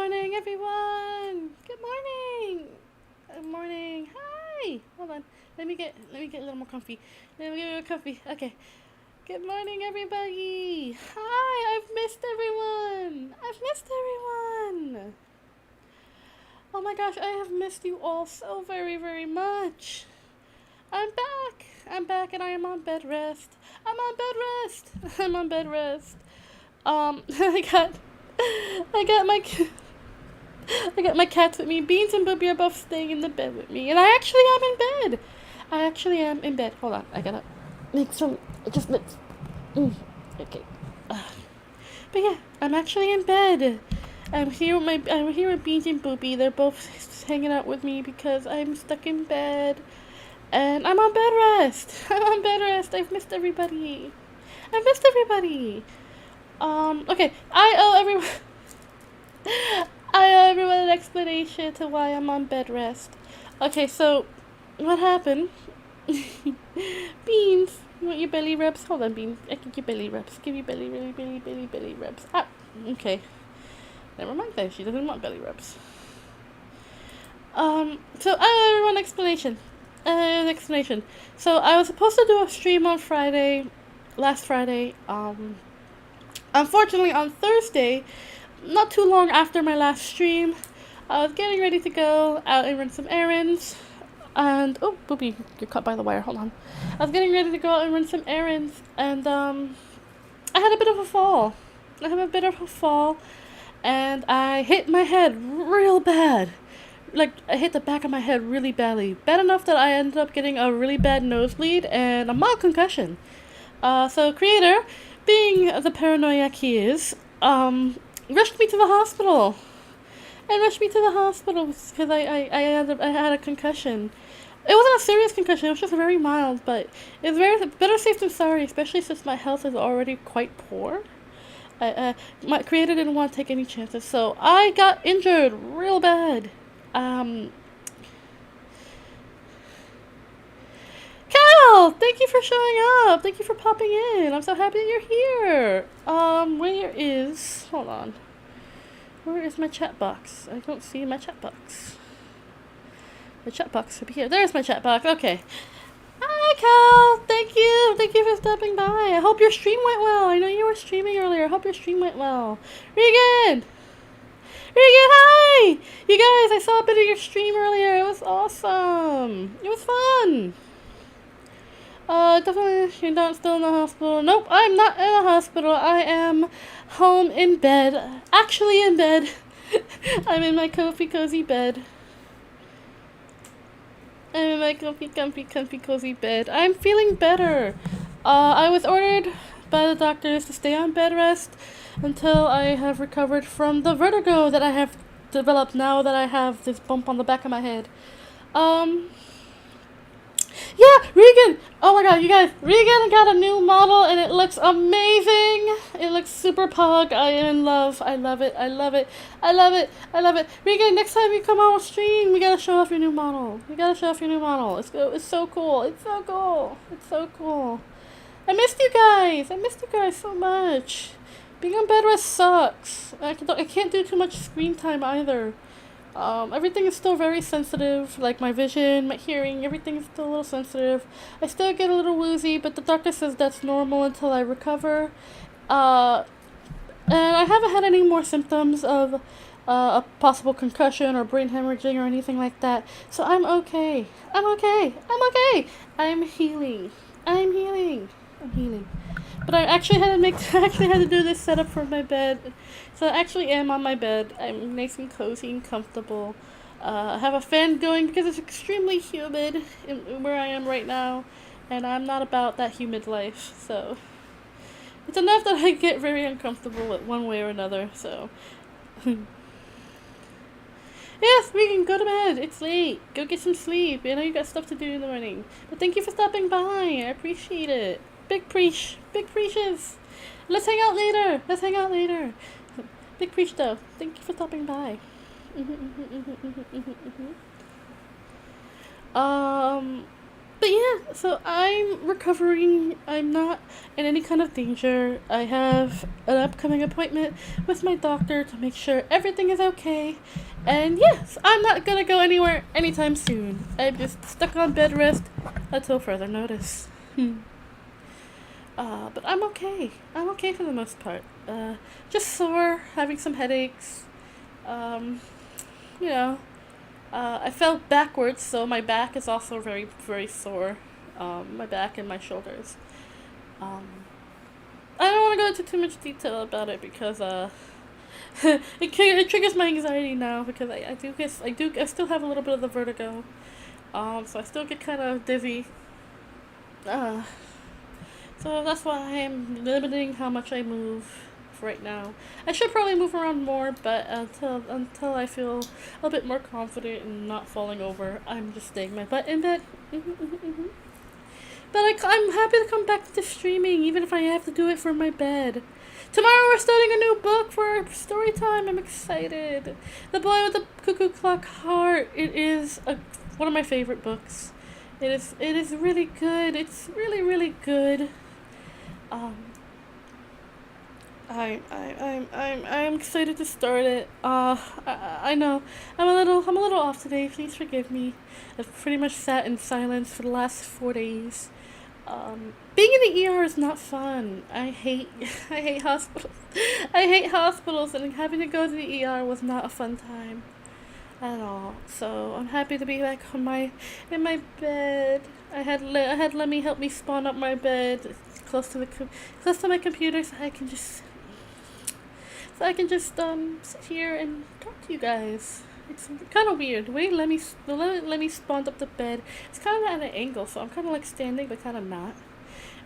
morning, everyone. Good morning. Good morning. Hi. Hold on. Let me get a little more comfy. Let me get a little comfy. Okay. Good morning, everybody. Hi. I've missed everyone. Oh my gosh, I have missed you all so very, very much. I'm back. And I am on bed rest. I'm on bed rest. I got my cats with me. Beans and Booby are both staying in the bed with me, and I actually am in bed. Hold on, I gotta make some adjustments. Okay. But yeah, I'm actually in bed. I'm here with Beans and Booby. They're both hanging out with me because I'm stuck in bed, and I'm on bed rest. I've missed everybody. Okay. I owe everyone an explanation to why I'm on bed rest. Okay, so what happened? Beans, you want your belly rubs? Hold on, Beans. I can give belly rubs. Give you belly rubs. Ah, okay. Never mind then. She doesn't want belly rubs. So I owe everyone an explanation. So I was supposed to do a stream on last Friday. Unfortunately, on Thursday, not too long after my last stream, I was getting ready to go out and run some errands. And, oh, Booby, you're caught by the wire. Hold on. I was getting ready to go out and run some errands, and, I had a bit of a fall. And I hit my head real bad. Like, I hit the back of my head really badly. Bad enough that I ended up getting a really bad nosebleed and a mild concussion. So Creator, being the paranoiac he is, rushed me to the hospital. Because I had a concussion. It wasn't a serious concussion, it was just very mild, but it's better safe than sorry, especially since my health is already quite poor. My Creator didn't want to take any chances, so I got injured real bad. Cal, thank you for showing up. Thank you for popping in. I'm so happy that you're here. Hold on. Where is my chat box? I don't see my chat box. The chat box should be here. There's my chat box. Okay. Hi, Cal. Thank you. Thank you for stopping by. I hope your stream went well. I know you were streaming earlier. I hope your stream went well. Regan, hi. You guys, I saw a bit of your stream earlier. It was awesome. It was fun. Definitely you're not still in the hospital. Nope, I'm not in the hospital. I am home in bed. Actually in bed. I'm in my comfy, cozy bed. Cozy bed. I'm feeling better. I was ordered by the doctors to stay on bed rest until I have recovered from the vertigo that I have developed now that I have this bump on the back of my head. Yeah, Regan! Oh my god, you guys, Regan got a new model and it looks amazing! It looks super pug. I am in love. I love it. Regan, next time you come on stream, we gotta show off your new model. It's so cool. I missed you guys so much. Being on bed rest sucks. I can't do too much screen time either. Everything is still very sensitive, like my vision, my hearing, everything is still a little sensitive. I still get a little woozy, but the doctor says that's normal until I recover. And I haven't had any more symptoms of a possible concussion or brain hemorrhaging or anything like that. So I'm okay. I'm healing. But I actually had to do this setup for my bed. So I actually am on my bed. I'm nice and cozy and comfortable. I have a fan going because it's extremely humid where I am right now, and I'm not about that humid life. So it's enough that I get very uncomfortable with one way or another. So yes, we can go to bed. It's late. Go get some sleep. I know you got stuff to do in the morning. But thank you for stopping by. I appreciate it. Big preaches. Let's hang out later. Big preach though. Thank you for stopping by. But yeah, so I'm recovering. I'm not in any kind of danger. I have an upcoming appointment with my doctor to make sure everything is okay. And yes, I'm not gonna go anywhere anytime soon. I'm just stuck on bed rest until further notice. But I'm okay. I'm okay for the most part. Just sore, having some headaches. Um, you know, I fell backwards, so my back is also very, very sore. My back and my shoulders. Um, I don't want to go into too much detail about it because it triggers my anxiety now because I still have a little bit of the vertigo. So I still get kind of dizzy. Uh, so that's why I'm limiting how much I move for right now. I should probably move around more, but until I feel a bit more confident and not falling over, I'm just staying my butt in bed. But I'm happy to come back to streaming, even if I have to do it from my bed. Tomorrow we're starting a new book for story time. I'm excited. The Boy with the Cuckoo Clock Heart. It is one of my favorite books. It is really good. It's really, really good. I'm excited to start it. I know I'm a little off today. Please forgive me. I've pretty much sat in silence for the last 4 days. Being in the ER is not fun. I hate hospitals. I hate hospitals, and having to go to the ER was not a fun time at all. So I'm happy to be back in my bed. I had Lemmy help me spawn up my bed close to my computer, so I can just sit here and talk to you guys. It's kind of weird. The way Lemmy spawned up the bed, it's kind of at an angle, so I'm kind of like standing, but kind of not.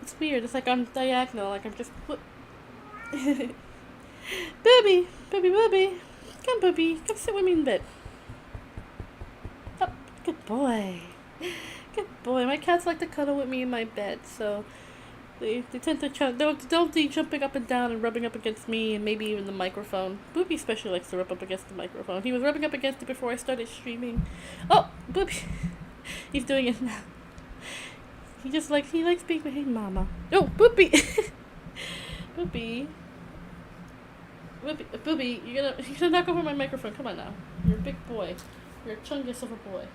It's weird. It's like I'm diagonal, like I'm just. Booby, come Booby, come sit with me in bed. Oh, good boy. Good boy. My cats like to cuddle with me in my bed, so they tend to they'll be jumping up and down and rubbing up against me and maybe even the microphone. Booby especially likes to rub up against the microphone. He was rubbing up against it before I started streaming. Oh, Booby. He's doing it now. He likes being with his mama. Oh, Booby. Booby, you're gonna knock over my microphone. Come on now. You're a big boy. You're a chungus of a boy.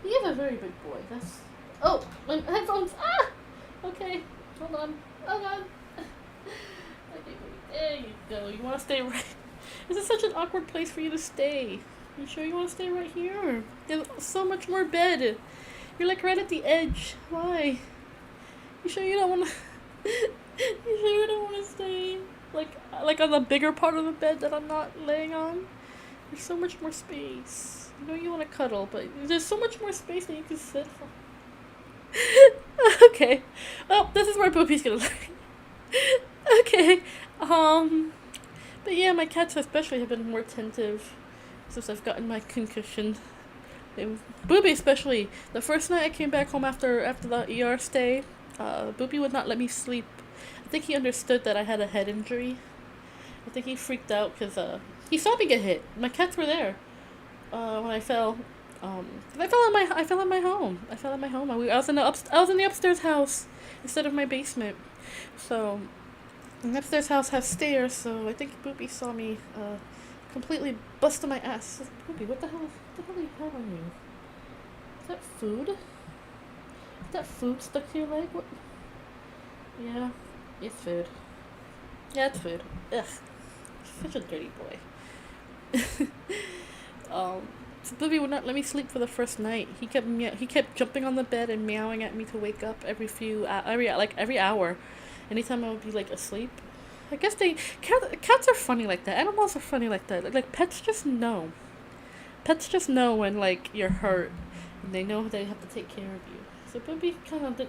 He is a very big boy. That's. Oh, my headphones. Ah. Okay. Hold on. Okay, there you go. You want to stay right. This is such an awkward place for you to stay. You sure you want to stay right here? There's so much more bed. You're like right at the edge. Why? You sure you don't want to? You sure you don't want to stay like on the bigger part of the bed that I'm not laying on? There's so much more space. I know you want to cuddle, but there's so much more space that you can sit. Okay. Well, this is where Poopy's gonna lay. Okay. But yeah, my cats especially have been more attentive since I've gotten my concussion. Booby especially. The first night I came back home after the ER stay, Booby would not let me sleep. I think he understood that I had a head injury. I think he freaked out because he saw me get hit. My cats were there when I fell. I fell in my home. I was in the upstairs house instead of my basement. So the upstairs house has stairs. So I think Booby saw me completely busting my ass. Booby, what the hell do you have on you? Is that food? Is that food stuck to your leg? What? Yeah, it's food. Yeah, it's food. Ugh, such a dirty boy. So Booby would not let me sleep for the first night. He kept jumping on the bed and meowing at me to wake up every hour. Anytime I would be like asleep. I guess cats are funny like that. Animals are funny like that. Like pets just know. Pets just know when like you're hurt, and they know they have to take care of you. So Booby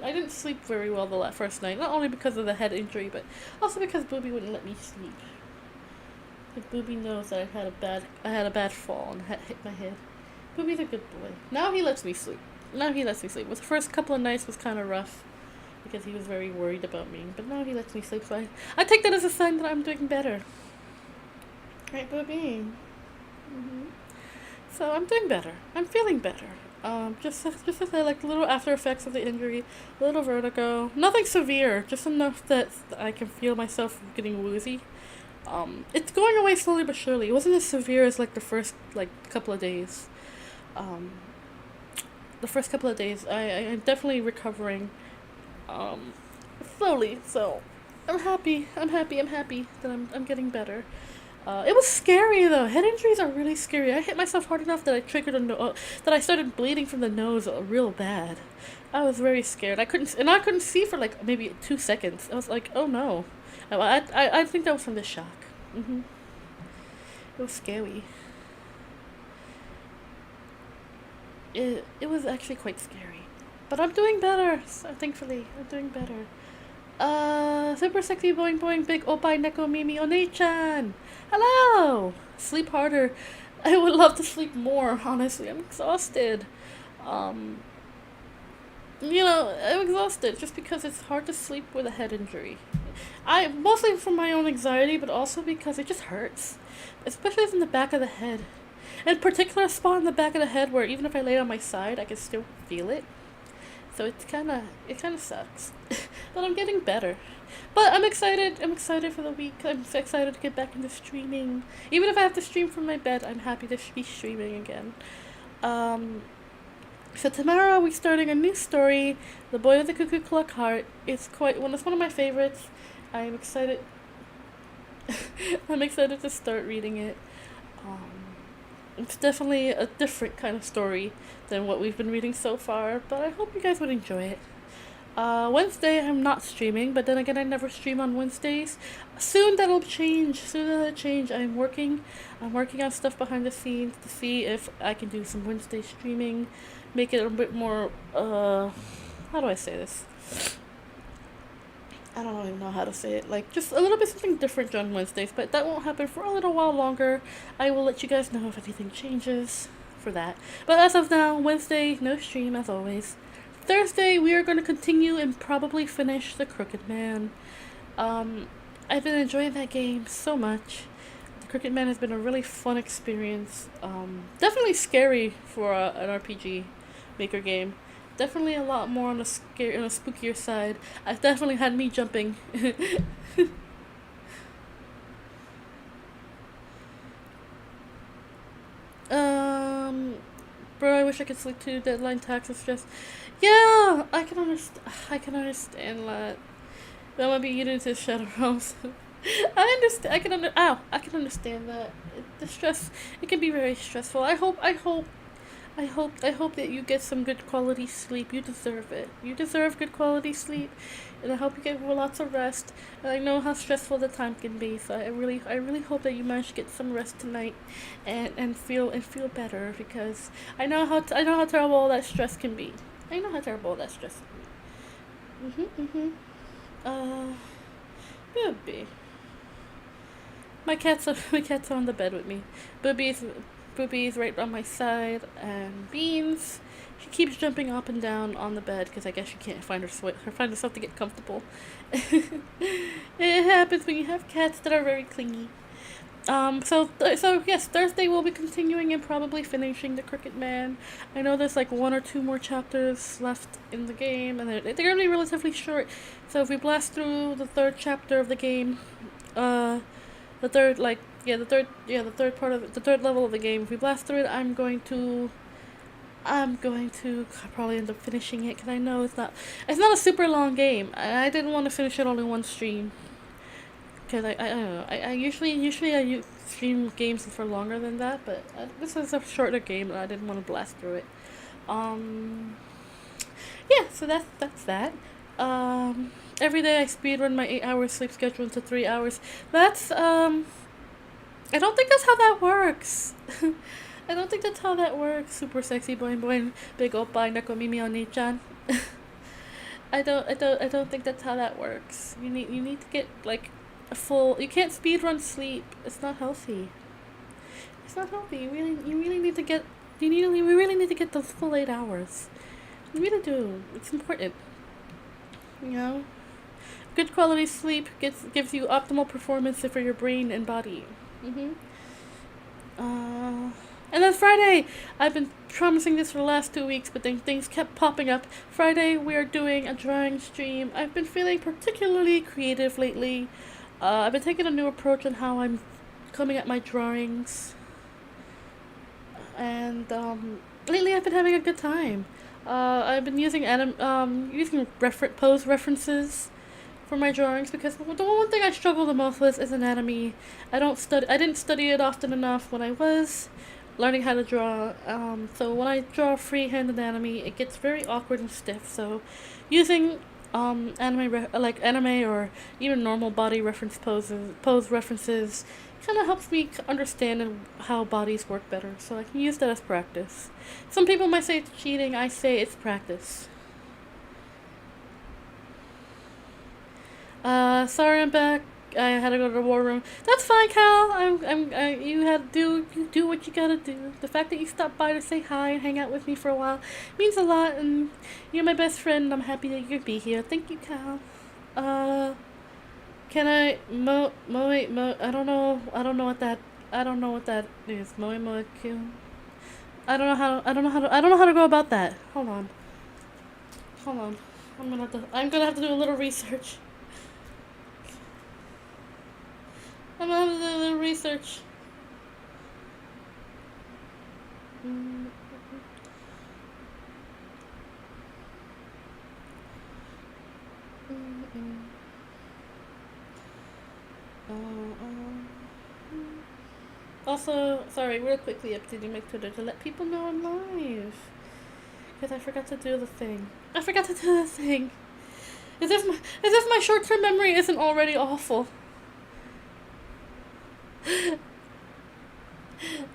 I didn't sleep very well the first night. Not only because of the head injury, but also because Booby wouldn't let me sleep. Like Booby knows that I had a bad fall and hit my head. Booby's a good boy. Now he lets me sleep. But the first couple of nights was kind of rough because he was very worried about me. But now he lets me sleep. So I take that as a sign that I'm doing better. Right, Booby? Mm-hmm. So I'm doing better. I'm feeling better. Just like the little after effects of the injury, a little vertigo, nothing severe, just enough that I can feel myself getting woozy. It's going away slowly but surely. It wasn't as severe as like the first like couple of days. Um, the first couple of days, I'm definitely recovering, um, slowly. So, I'm happy. I'm happy. I'm happy that I'm getting better. It was scary though. Head injuries are really scary. I hit myself hard enough that I triggered that I started bleeding from the nose real bad. I was very scared. I couldn't see for like maybe 2 seconds. I was like, oh no. I think that was from the shock. It was scary. It was actually quite scary. But I'm doing better. So, thankfully, I'm doing better. Super sexy boing boing big opai neko mimi onei-chan. Hello! Sleep harder. I would love to sleep more, honestly. I'm exhausted. Um, I'm exhausted just because it's hard to sleep with a head injury. I mostly from my own anxiety, but also because it just hurts, especially in the back of the head. In particular spot in the back of the head where even if I lay on my side, I can still feel it. So it kind of sucks, but I'm getting better. But I'm excited. I'm excited for the week. I'm so excited to get back into streaming. Even if I have to stream from my bed, I'm happy to be streaming again. Um, so tomorrow we're starting a new story, The Boy with the Cuckoo Clock Heart. It's one of my favorites. I'm excited. I'm excited to start reading it. Um, it's definitely a different kind of story than what we've been reading so far, but I hope you guys would enjoy it. Wednesday I'm not streaming, but then again I never stream on Wednesdays. Soon that'll change. I'm working on stuff behind the scenes to see if I can do some Wednesday streaming, make it a bit more how do I say this? I don't even know how to say it. Like, just a little bit something different on Wednesdays, but that won't happen for a little while longer. I will let you guys know if anything changes for that. But as of now, Wednesday, no stream as always. Thursday, we are going to continue and probably finish The Crooked Man. I've been enjoying that game so much. The Crooked Man has been a really fun experience. Definitely scary for an RPG Maker game. Definitely a lot more on the spookier side. I've definitely had me jumping. um, bro, I wish I could sleep too. Deadline, taxes, stress. Yeah, I can understand. I can understand that. That might be eating into shadow realms. I understand. I can understand that. The stress. It can be very stressful. I hope that you get some good quality sleep. You deserve it. You deserve good quality sleep, and I hope you get lots of rest. And I know how stressful the time can be, so I really hope that you manage to get some rest tonight, and feel better because I know how terrible all that stress can be. I know how terrible all that stress can be. Uh, Booby. My cats are on the bed with me. Booby's right on my side, and Beans, she keeps jumping up and down on the bed because I guess she can't find herself to get comfortable. It happens when you have cats that are very clingy. So yes, Thursday we'll be continuing and probably finishing The Cricket Man. I know there's like one or two more chapters left in the game, and they're gonna be relatively short. So if we blast through the third chapter of the game, the third level of the game. If we blast through it, I'm going to probably end up finishing it because I know it's not a super long game. I didn't want to finish it all in one stream because I don't know. I usually stream games for longer than that, but this is a shorter game and I didn't want to blast through it. Yeah, so that's that. Every day I speedrun my 8 hour sleep schedule into 3 hours. That's I don't think that's how that works. I don't think that's how that works. Super sexy boing boing big oppa neko mimi oni-chan. I don't think that's how that works. You need to get like a full. You can't speedrun sleep. It's not healthy. It's not healthy. You really need to get. We really need to get the full 8 hours. We really do. It's important. You know, good quality sleep gives you optimal performance for your brain and body. And then Friday, I've been promising this for the last 2 weeks, but then things kept popping up. Friday, we are doing a drawing stream. I've been feeling particularly creative lately. I've been taking a new approach on how I'm coming at my drawings. And lately I've been having a good time. I've been using pose references for my drawings because the one thing I struggle the most with is anatomy. I didn't study it often enough when I was learning how to draw. So when I draw freehand anatomy, it gets very awkward and stiff. So using anime or even normal body pose references kind of helps me understand how bodies work better. So I can use that as practice. Some people might say it's cheating. I say it's practice. Sorry I'm back. I had to go to the war room. That's fine, Cal. You do what you gotta do. The fact that you stopped by to say hi and hang out with me for a while means a lot, and you're my best friend, and I'm happy that you could be here. Thank you, Cal. Can I, I don't know what that is. I don't know how to go about that. Hold on. I'm gonna have to do a little research. Also, sorry, real quickly updating my Twitter to let people know I'm live. Because I forgot to do the thing. As if my short-term memory isn't already awful.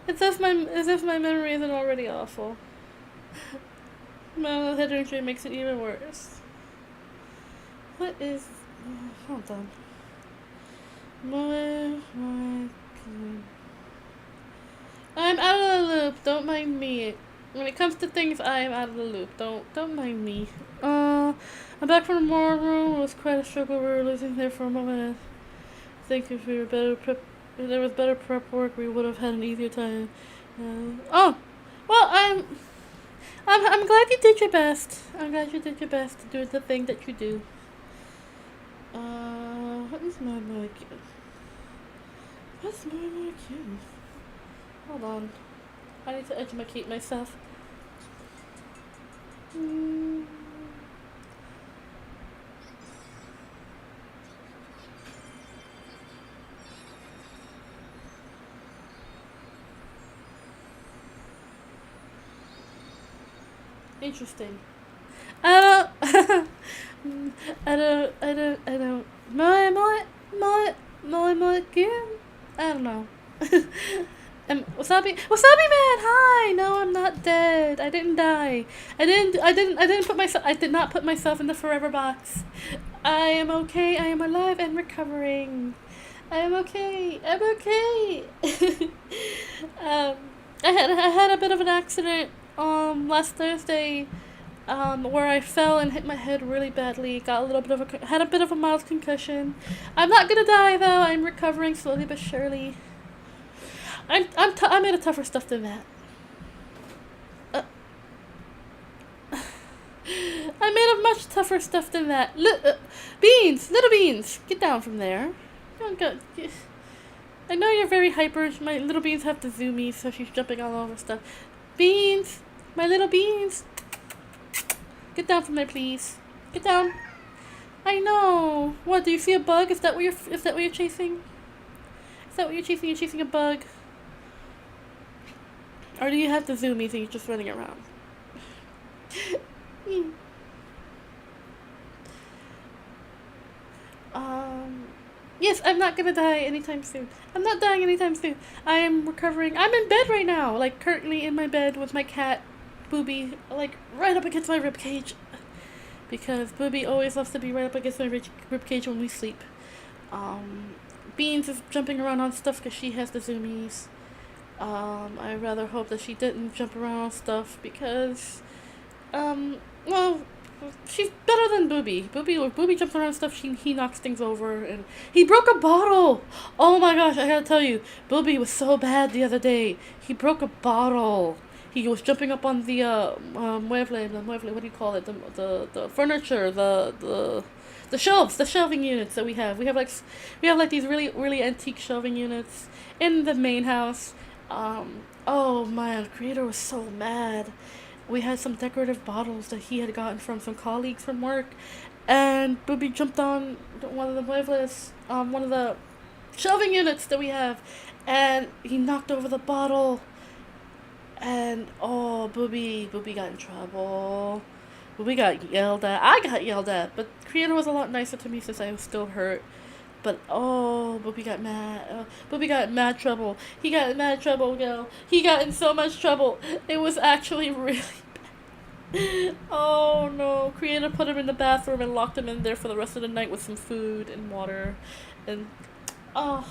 As if my memory isn't already awful. My head injury makes it even worse. What is... hold on. I'm out of the loop. Don't mind me. When it comes to things, I am out of the loop. Don't mind me. I'm back from the war room. It was quite a struggle. We were losing there for a moment. I think if we were if there was better prep work, we would have had an easier time. Well, I'm glad you did your best. I'm glad you did your best to do the thing that you do. What is my molecule? What's my molecule? Hold on. I need to educate myself. Interesting. I don't. My molecule? I don't know. Wasabi Man, hi! No, I'm not dead. I didn't die. I did not put myself in the forever box. I am okay. I am alive and recovering. I am okay. I'm okay. I had a bit of an accident last Thursday where I fell and hit my head really badly. Had a bit of a mild concussion. I'm not gonna die though. I'm recovering slowly but surely. I made a tougher stuff than that. I made a much tougher stuff than that. Little beans, get down from there. Don't go. I know you're very hyper. My little beans have to zoomies, so she's jumping all over stuff. Beans, my little beans. Get down from there, please. Get down. I know. What? Do you see a bug? Is that what you're chasing? Is that what you're chasing? You're chasing a bug. Or do you have the zoomies and you're just running around? Yes, I'm not gonna die anytime soon. I'm not dying anytime soon. I am recovering. I'm in bed right now, like currently in my bed with my cat, Booby, like right up against my ribcage. Because Booby always loves to be right up against my ribcage when we sleep. Beans is jumping around on stuff because she has the zoomies. I rather hope that she didn't jump around on stuff because, well, she's better than Booby. Booby jumps around and stuff. He knocks things over, and he broke a bottle. Oh my gosh, I gotta tell you, Booby was so bad the other day. He broke a bottle. He was jumping up on the mueble, what do you call it? The furniture, the shelves, the shelving units that we have. We have like these really antique shelving units in the main house. Oh man, Creator was so mad. We had some decorative bottles that he had gotten from some colleagues from work, and Booby jumped on one of the muebles, one of the shelving units that we have, and he knocked over the bottle. And oh, Booby got in trouble. Booby got yelled at. I got yelled at, but Creator was a lot nicer to me since I was still hurt. But oh, Booby got mad. Booby got in mad trouble. He got in mad trouble, girl. He got in so much trouble. It was actually really bad. Oh no. Creator put him in the bathroom and locked him in there for the rest of the night with some food and water. And oh.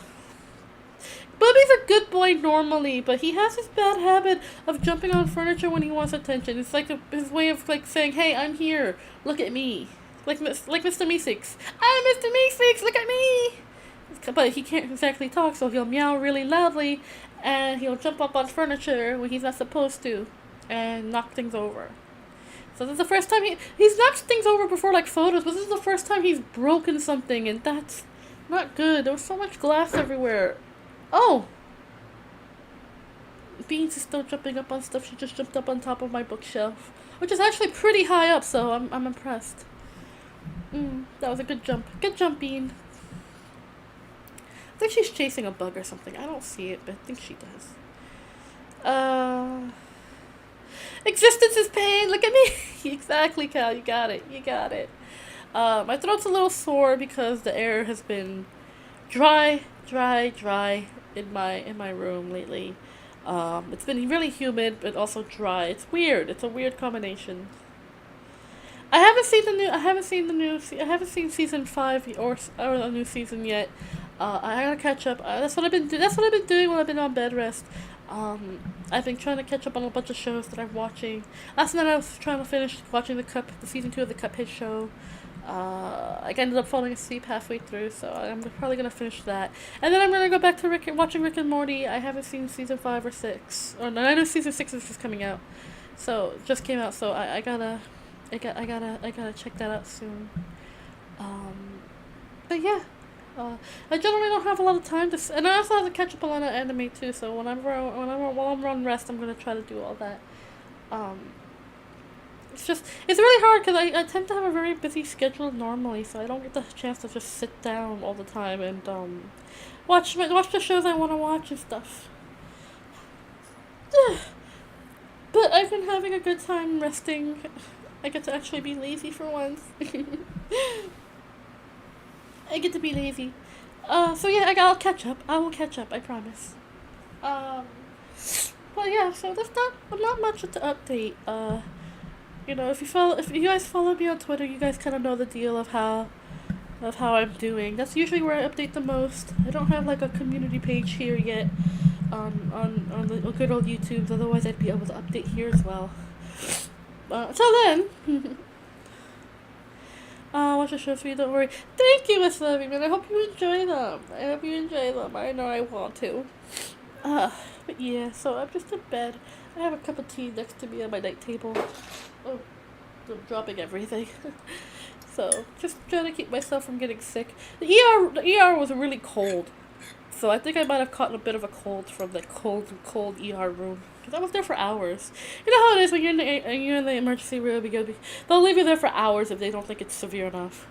Booby's a good boy normally, but he has this bad habit of jumping on furniture when he wants attention. It's like his way of like saying, "Hey, I'm here. Look at me." Like Mr. Meeseeks. I'm Mr. Meeseeks, look at me! But he can't exactly talk, so he'll meow really loudly, and he'll jump up on furniture when he's not supposed to, and knock things over. So this is the first time he's knocked things over before, like photos, but this is the first time he's broken something, and that's not good. There was so much glass everywhere. Oh! Beans is still jumping up on stuff. She just jumped up on top of my bookshelf, which is actually pretty high up, so I'm impressed. That was a good jump. Good jump, Bean. I think she's chasing a bug or something. I don't see it, but I think she does. Existence is pain. Look at me. Exactly, Cal. You got it. You got it. My throat's a little sore because the air has been dry in my room lately. It's been really humid, but also dry. It's weird. It's a weird combination. I haven't seen season 5 or a new season yet. I gotta catch up. That's what I've been doing when I've been on bed rest. I've been trying to catch up on a bunch of shows that I'm watching. Last night I was trying to finish watching the season 2 of the Cuphead show. I ended up falling asleep halfway through, so I'm probably gonna finish that. And then I'm gonna go back to watching Rick and Morty. I haven't seen season 5 or 6. Or no, I know season 6 is just coming out. So just came out, so I gotta check that out soon. But yeah, I generally don't have a lot of time and I also have to catch up on a lot of anime too. So while I'm on rest, I'm gonna try to do all that. It's really hard because I tend to have a very busy schedule normally, so I don't get the chance to just sit down all the time and watch the shows I want to watch and stuff. But I've been having a good time resting. I get to actually be lazy for once. I get to be lazy. So yeah, I'll catch up. I will catch up, I promise. But yeah, so there's not much to update. You know, if you guys follow me on Twitter, you guys kind of know the deal of how I'm doing. That's usually where I update the most. I don't have like a community page here yet on the good old YouTube. Otherwise, I'd be able to update here as well. Until then, watch the shows for you, don't worry. Thank you, Miss Levy, man. I hope you enjoy them. I know I want to. But yeah, so I'm just in bed. I have a cup of tea next to me on my night table. Oh, I'm dropping everything. So, just trying to keep myself from getting sick. The ER was really cold. So I think I might have caught a bit of a cold from the cold ER room. Because I was there for hours. You know how it is when you're in the emergency room. They'll leave you there for hours if they don't think it's severe enough.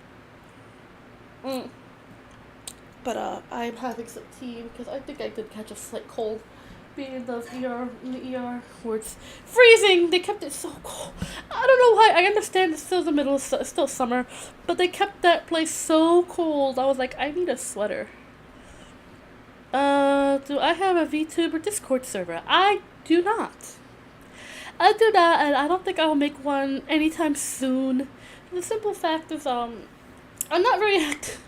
But I'm having some tea because I think I did catch a slight cold. Being in the ER where it's freezing. They kept it so cold. I don't know why. I understand it's still it's still summer, but they kept that place so cold. I was like, I need a sweater. Do I have a VTuber Discord server? I do not. And I don't think I'll make one anytime soon. The simple fact is, I'm not very active.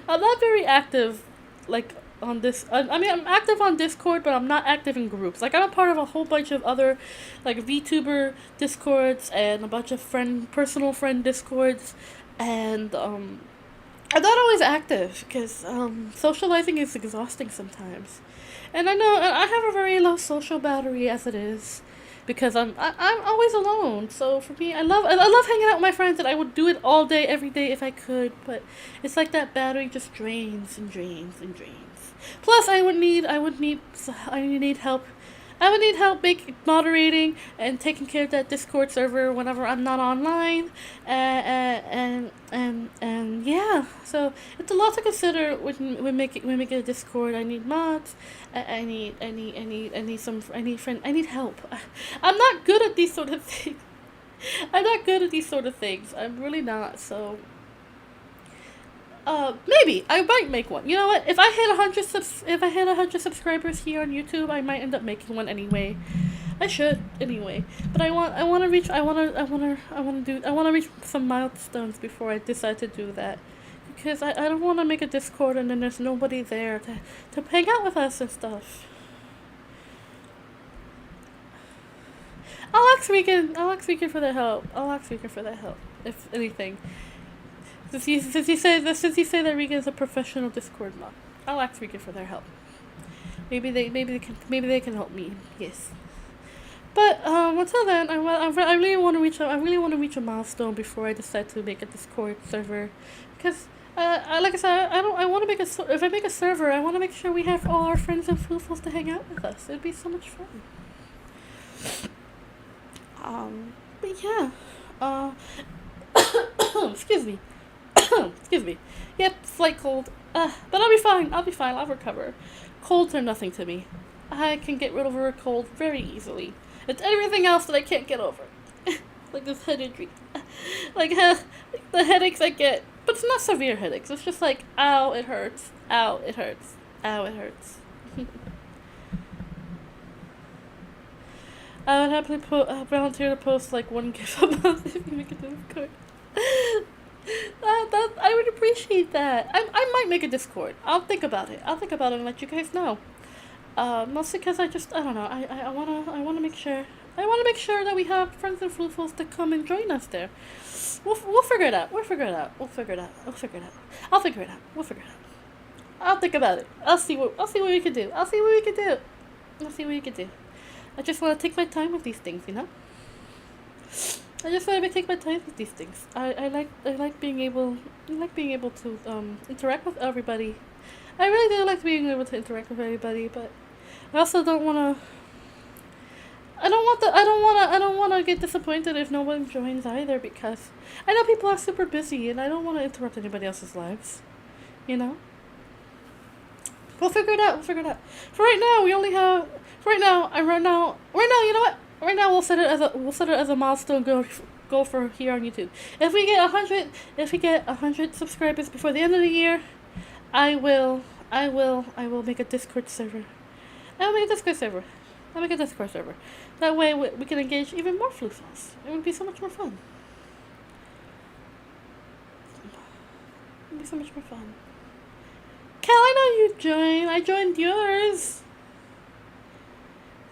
I'm not very active, like, on this. I mean, I'm active on Discord, but I'm not active in groups. Like, I'm a part of a whole bunch of other, like, VTuber Discords and a bunch of personal friend Discords, and I'm not always active because socializing is exhausting sometimes, and I know I have a very low social battery as it is, because I'm always alone. So for me, I love hanging out with my friends, and I would do it all day, every day if I could. But it's like that battery just drains and drains and drains. Plus, I need help. I would need help moderating and taking care of that Discord server whenever I'm not online, and yeah. So it's a lot to consider when making a Discord. I need mods. I need help. I'm not good at these sort of things. I'm not good at these sort of things. I'm really not. So maybe I might make one. You know what? If I hit 100 subscribers here on YouTube, I might end up making one anyway. I should anyway. But I want to reach some milestones before I decide to do that. Because I don't want to make a Discord and then there's nobody there to hang out with us and stuff. I'll ask Regan for their help. If anything. Since you say that Regan is a professional Discord mod, I'll ask Regan for their help. Maybe they can help me. Yes. But until then, I really want to reach a milestone before I decide to make a Discord server, because like I said, I want to make if I make a server, I want to make sure we have all our friends and floofles to hang out with us. It'd be so much fun. But yeah. Excuse me. Excuse me. Yep, slight cold. But I'll be fine. I'll recover. Colds are nothing to me. I can get rid of a cold very easily. It's everything else that I can't get over. Like this headache. Like the headaches I get. But it's not severe headaches. It's just like, ow, it hurts. Ow, it hurts. Ow, it hurts. I would happily volunteer to post like one gift a month if you make a Discord. I would appreciate that. I might make a Discord. I'll think about it and let you guys know. Mostly because I don't know. I wanna make sure that we have friends and floofles to come and join us there. We'll figure it out. I'll figure it out. I'll think about it. I'll see what we can do. I just want to take my time with these things, you know? I like being able to interact with everybody. I really do like being able to interact with everybody, but I also don't want to. I don't want to get disappointed if no one joins either, because I know people are super busy and I don't want to interrupt anybody else's lives, you know? We'll figure it out. For right now, you know what? Right now we'll set it as a milestone goal for here on YouTube. If we get 100 subscribers before the end of the year, I will make a Discord server. I'll make a Discord server. That way we can engage even more floofles. It would be so much more fun. Cal, I know you joined. I joined yours.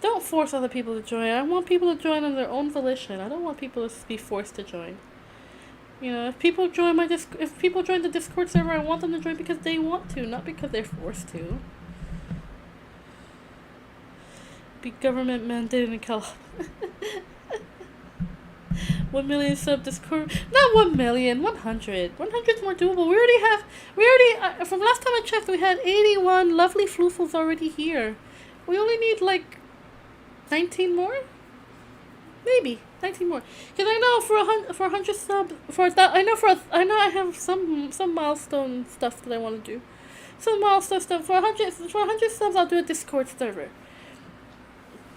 Don't force other people to join. I want people to join on their own volition. I don't want people to be forced to join. You know, if people join the Discord server, I want them to join because they want to, not because they're forced to. Be government mandated in Cal. 1 million sub Discord. Not 1 million, 100. 100's more doable. From last time I checked, we had 81 lovely floofles already here. We only need like 19 more? Maybe 19 more. Because I know for 100 subs, I know I have some milestone stuff that I want to do. Some milestone stuff. For 100 subs, I'll do a Discord server.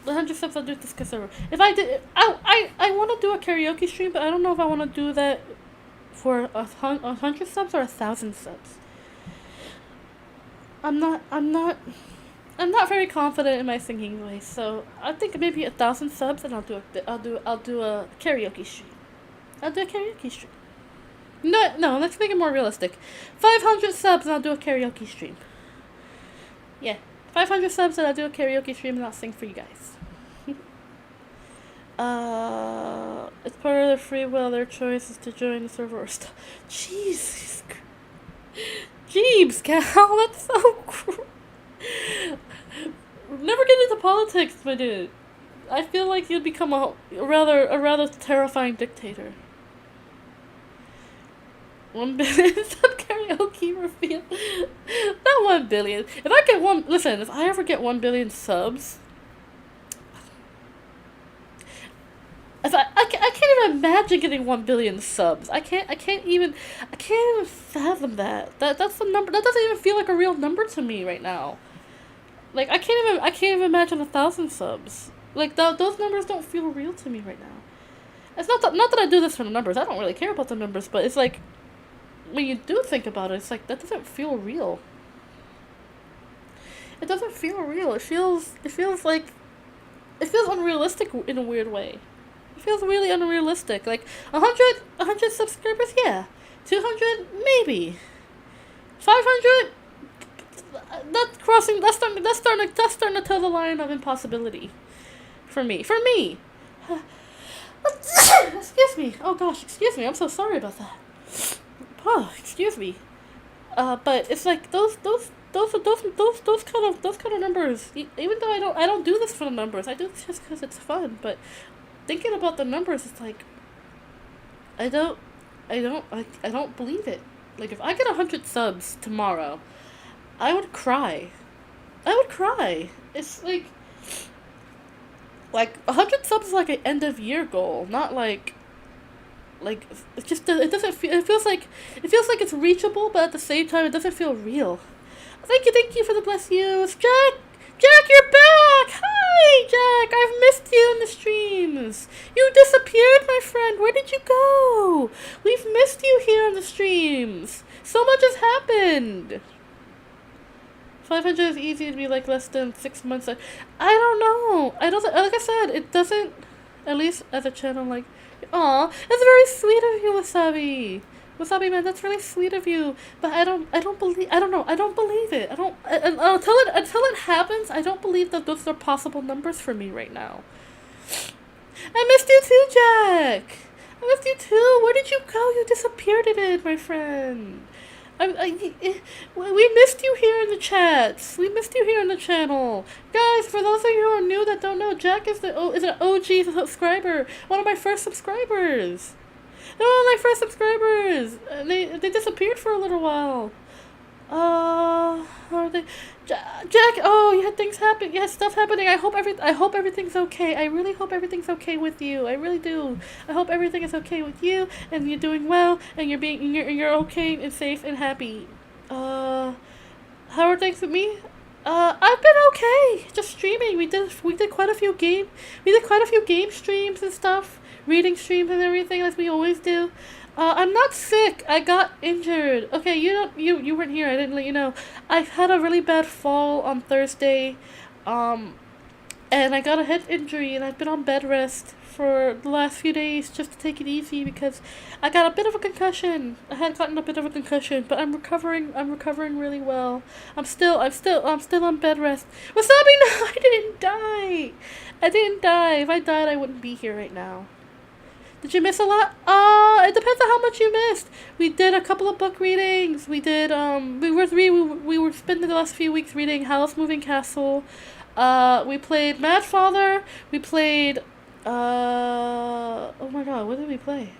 100 subs, I'll do a Discord server. If I did, I want to do a karaoke stream, but I don't know if I want to do that for 100 subs or 1,000 subs. I'm not very confident in my singing voice, so I think maybe 1,000 subs, and I'll do a karaoke stream. No, let's make it more realistic. 500 subs, and I'll do a karaoke stream. Yeah. 500 subs and I'll do a karaoke stream and I'll sing for you guys. It's part of their free will, their choice is to join the server or stuff. Jesus. Jeebs, Cal, that's so cruel. Never get into politics, my dude. I feel like you'd become a rather terrifying dictator. 1 billion sub karaoke reveal. Not 1 billion. If I get if I ever get 1 billion subs, I can't even imagine getting 1 billion subs. I can't even fathom that. That's the number. That doesn't even feel like a real number to me right now. Like I can't even imagine 1,000 subs. Like those numbers don't feel real to me right now. It's not that I do this for the numbers. I don't really care about the numbers, but it's like when you do think about it, it's like that doesn't feel real. It doesn't feel real. It feels unrealistic in a weird way. It feels really unrealistic. Like 100 subscribers, yeah. 200, maybe. 500, that's starting to tell the line of impossibility. For me. Excuse me. Oh gosh, excuse me. I'm so sorry about that. Oh, excuse me. But it's like those kind of numbers. Even though I don't do this for the numbers. I do this just because it's fun. But thinking about the numbers, it's like I don't believe it. Like if I get 100 subs tomorrow, I would cry. It's like 100 subs is like an end of year goal, not like it's just it doesn't feel. It feels like it's reachable, but at the same time, it doesn't feel real. Thank you for the bless yous, Jack, you're back. Hi, Jack. I've missed you in the streams. You disappeared, my friend. Where did you go? We've missed you here in the streams. So much has happened. 500 is easy to be like less than 6 months. I don't know. I don't. Like I said, it doesn't. At least as a channel, like, aw, that's very sweet of you, Wasabi. Wasabi man, that's really sweet of you. But I don't believe it. Until it happens, I don't believe that those are possible numbers for me right now. I missed you too, Jack. I missed you too. Where did you go? You disappeared in it, my friend. We missed you here in the chats. We missed you here in the channel. Guys, for those of you who are new that don't know, Jack is an OG subscriber. One of my first subscribers. They're one of my first subscribers. They disappeared for a little while. How are they? Jack, oh, you had things happen. You had stuff happening. I hope everything's okay. I really hope everything's okay with you. I really do. I hope everything is okay with you, and you're doing well, and you're okay and safe and happy. How are things with me? I've been okay. Just streaming. We did quite a few game streams and stuff, reading streams and everything like we always do. I'm not sick. I got injured. Okay, you weren't here. I didn't let you know. I had a really bad fall on Thursday, and I got a head injury, and I've been on bed rest for the last few days just to take it easy because I got a bit of a concussion. I had gotten a bit of a concussion, but I'm recovering. I'm recovering really well. I'm still on bed rest. Wasabi, no, I didn't die. If I died, I wouldn't be here right now. Did you miss a lot? It depends on how much you missed. We did a couple of book readings. We did, we were spending the last few weeks reading Howl's Moving Castle. We played Mad Father. We played, oh my god, what did we play?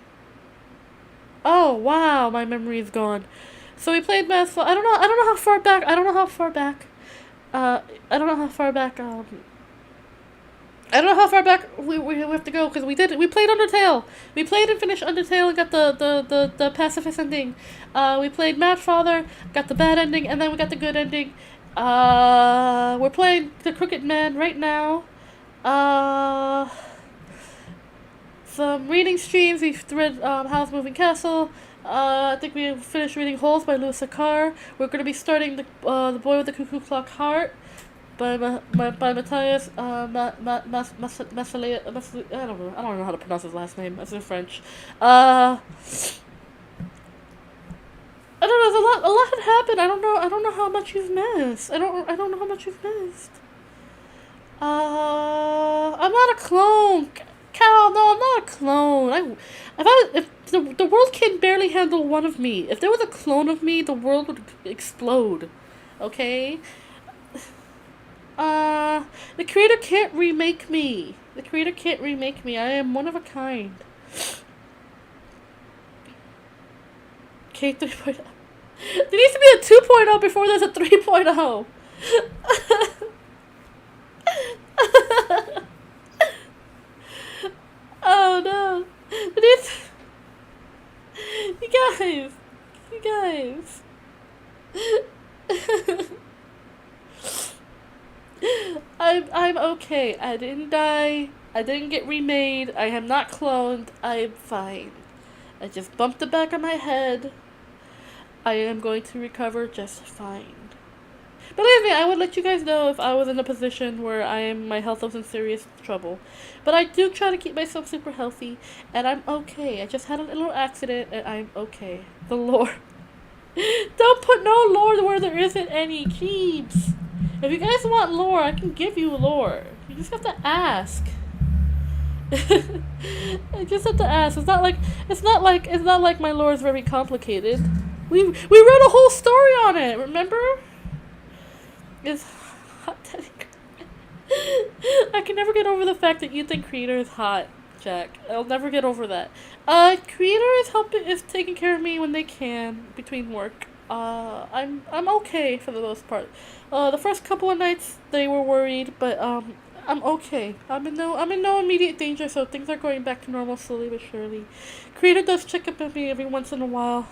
Oh, wow, my memory is gone. So we played Mad Father. I don't know how far back we have to go because we played Undertale. We played and finished Undertale and got the pacifist ending. We played Mad Father, got the bad ending, and then we got the good ending. We're playing The Crooked Man right now. Some reading streams. We've read Howl's Moving Castle. I think we finished reading Holes by Louis Sakar. We're going to be starting the Boy with the Cuckoo Clock Heart by Matthias Massalea. I don't know how to pronounce his last name. It's in French. I don't know. A lot had happened. I don't know how much you've missed. I don't know how much you've missed. I'm not a clone. Cal, no, I'm not a clone. If the world can barely handle one of me. If there was a clone of me, the world would explode. Okay? The creator can't remake me. The creator can't remake me. I am one of a kind. Okay, 3.0. There needs to be a 2.0 before there's a 3.0. Oh no. You guys. You guys. I'm okay. I didn't die. I didn't get remade. I am not cloned. I'm fine. I just bumped the back of my head. I am going to recover just fine. Believe me, I would let you guys know if I was in a position where my health was in serious trouble. But I do try to keep myself super healthy, and I'm okay. I just had a little accident, and I'm okay. The lore. Don't put no lore where there isn't any. Jeebs. If you guys want lore, I can give you lore. You just have to ask. I just have to ask. It's not like my lore is very complicated. We wrote a whole story on it, remember? It's hot Teddy. I can never get over the fact that you think creator is hot, Jack. I'll never get over that. Creator is taking care of me when they can between work. I'm okay for the most part. The first couple of nights they were worried, but I'm okay. I'm in no immediate danger, so things are going back to normal slowly but surely. Creator does check up on me every once in a while.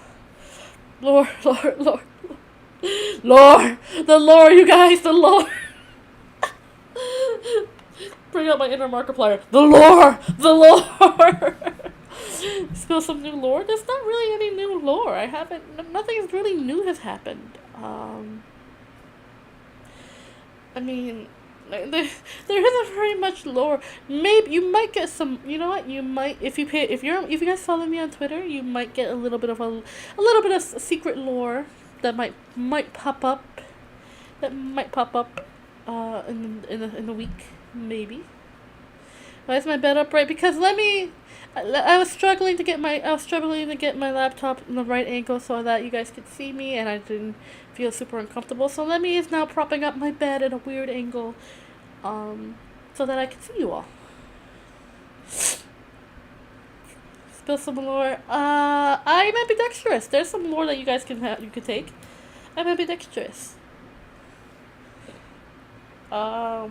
Lore. Lore! The lore, you guys, the lore! Bring out my inner Markiplier. The lore! The lore! Spill some new lore? There's not really any new lore. Nothing really new has happened. I mean, there isn't very much lore. Maybe you might get some. You know what? You might if you guys follow me on Twitter, you might get a little bit of secret lore that might pop up. That might pop up, in a week, maybe. Why is my bed upright? Because I was struggling to get my laptop in the right angle so that you guys could see me, and I didn't feel super uncomfortable. So Lemmy is now propping up my bed at a weird angle, so that I can see you all. Spill some lore. I'm ambidextrous. There's some lore that you guys can take. I'm ambidextrous. I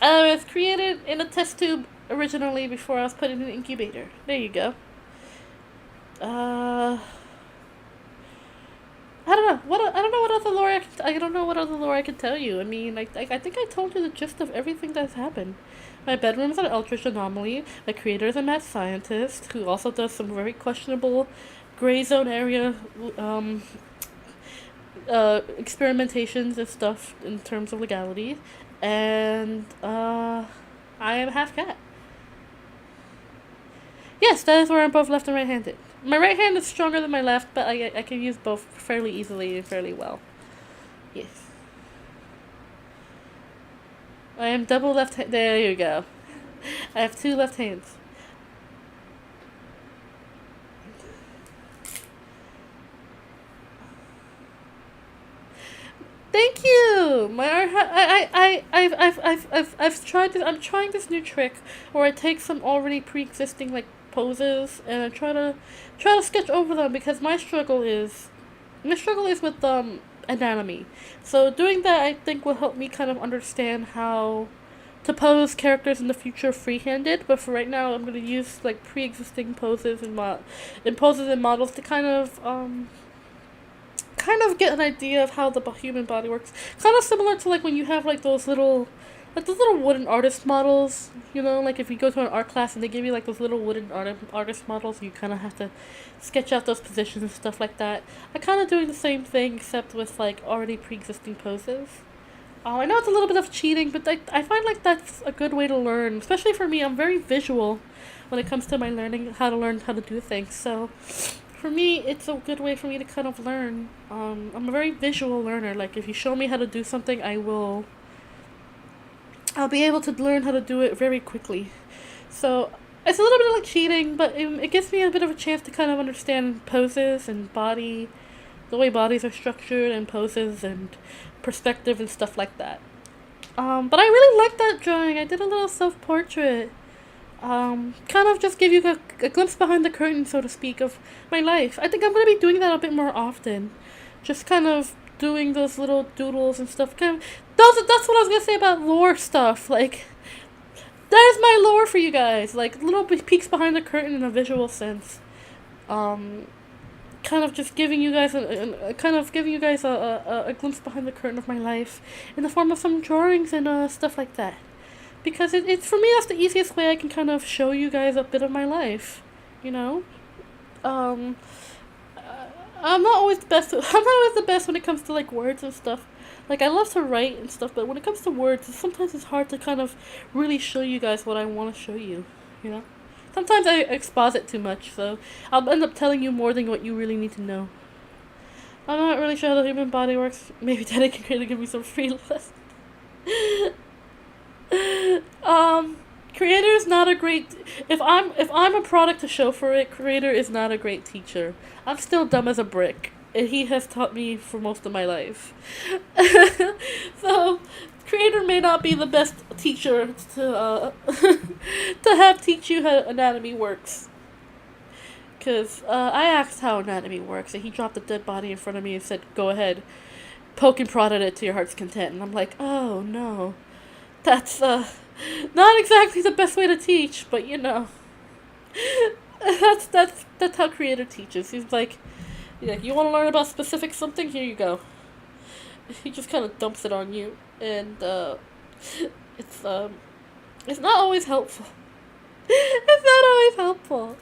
was created in a test tube originally before I was put in an incubator. There you go. I don't know what other lore I don't know what other lore I can tell you. I mean, I think I told you the gist of everything that's happened. My bedroom is an Eldritch anomaly. My creator is a mad scientist who also does some very questionable gray zone area experimentations and stuff in terms of legality. And I am half cat. Yes, that is where I'm both left and right-handed. My right hand is stronger than my left, but I can use both fairly easily and fairly well. Yes. I am double left hand. There you go. I have two left hands. Thank you. I've tried this. I'm trying this new trick where I take some already pre-existing like poses and I try to sketch over them because my struggle is with anatomy. So doing that I think will help me kind of understand how to pose characters in the future free-handed. But for right now, I'm gonna use like pre-existing poses and poses and models to kind of get an idea of how the human body works. Kind of similar to like when you have like those little wooden artist models, you know, like if you go to an art class and they give you like those little wooden artist models, you kind of have to sketch out those positions and stuff like that. I'm kind of doing the same thing except with like already pre-existing poses. I know it's a little bit of cheating, but I find like that's a good way to learn, especially for me. I'm very visual when it comes to my learning how to do things. So for me, it's a good way for me to kind of learn. I'm a very visual learner. Like, if you show me how to do something, I'll be able to learn how to do it very quickly. So, it's a little bit like cheating, but it gives me a bit of a chance to kind of understand poses and the way bodies are structured and poses and perspective and stuff like that. But I really liked that drawing. I did a little self-portrait. Kind of just give you a glimpse behind the curtain, so to speak, of my life. I think I'm going to be doing that a bit more often. Just kind of doing those little doodles and stuff. That's what I was going to say about lore stuff. Like, there's my lore for you guys. Like, little peeks behind the curtain in a visual sense. Kind of just giving you guys a glimpse behind the curtain of my life in the form of some drawings and stuff like that. Because it's for me, that's the easiest way I can kind of show you guys a bit of my life, you know. I'm not always the best. I'm not always the best when it comes to like words and stuff. Like, I love to write and stuff, but when it comes to words, sometimes it's hard to kind of really show you guys what I want to show you, you know. Sometimes I exposit too much, so I'll end up telling you more than what you really need to know. I'm not really sure how the human body works. Maybe Daddy can really give me some free lessons. Creator is not a great. If I'm a product to show for it, Creator is not a great teacher. I'm still dumb as a brick, and he has taught me for most of my life. So, Creator may not be the best teacher to to have teach you how anatomy works. Cause I asked how anatomy works, and he dropped a dead body in front of me and said, "Go ahead, poke and prod at it to your heart's content." And I'm like, "Oh no, that's not exactly the best way to teach, but you know, that's how Creator teaches." He's like, "Yeah, you want to learn about specific something? Here you go." He just kind of dumps it on you, and it's not always helpful. It's not always helpful.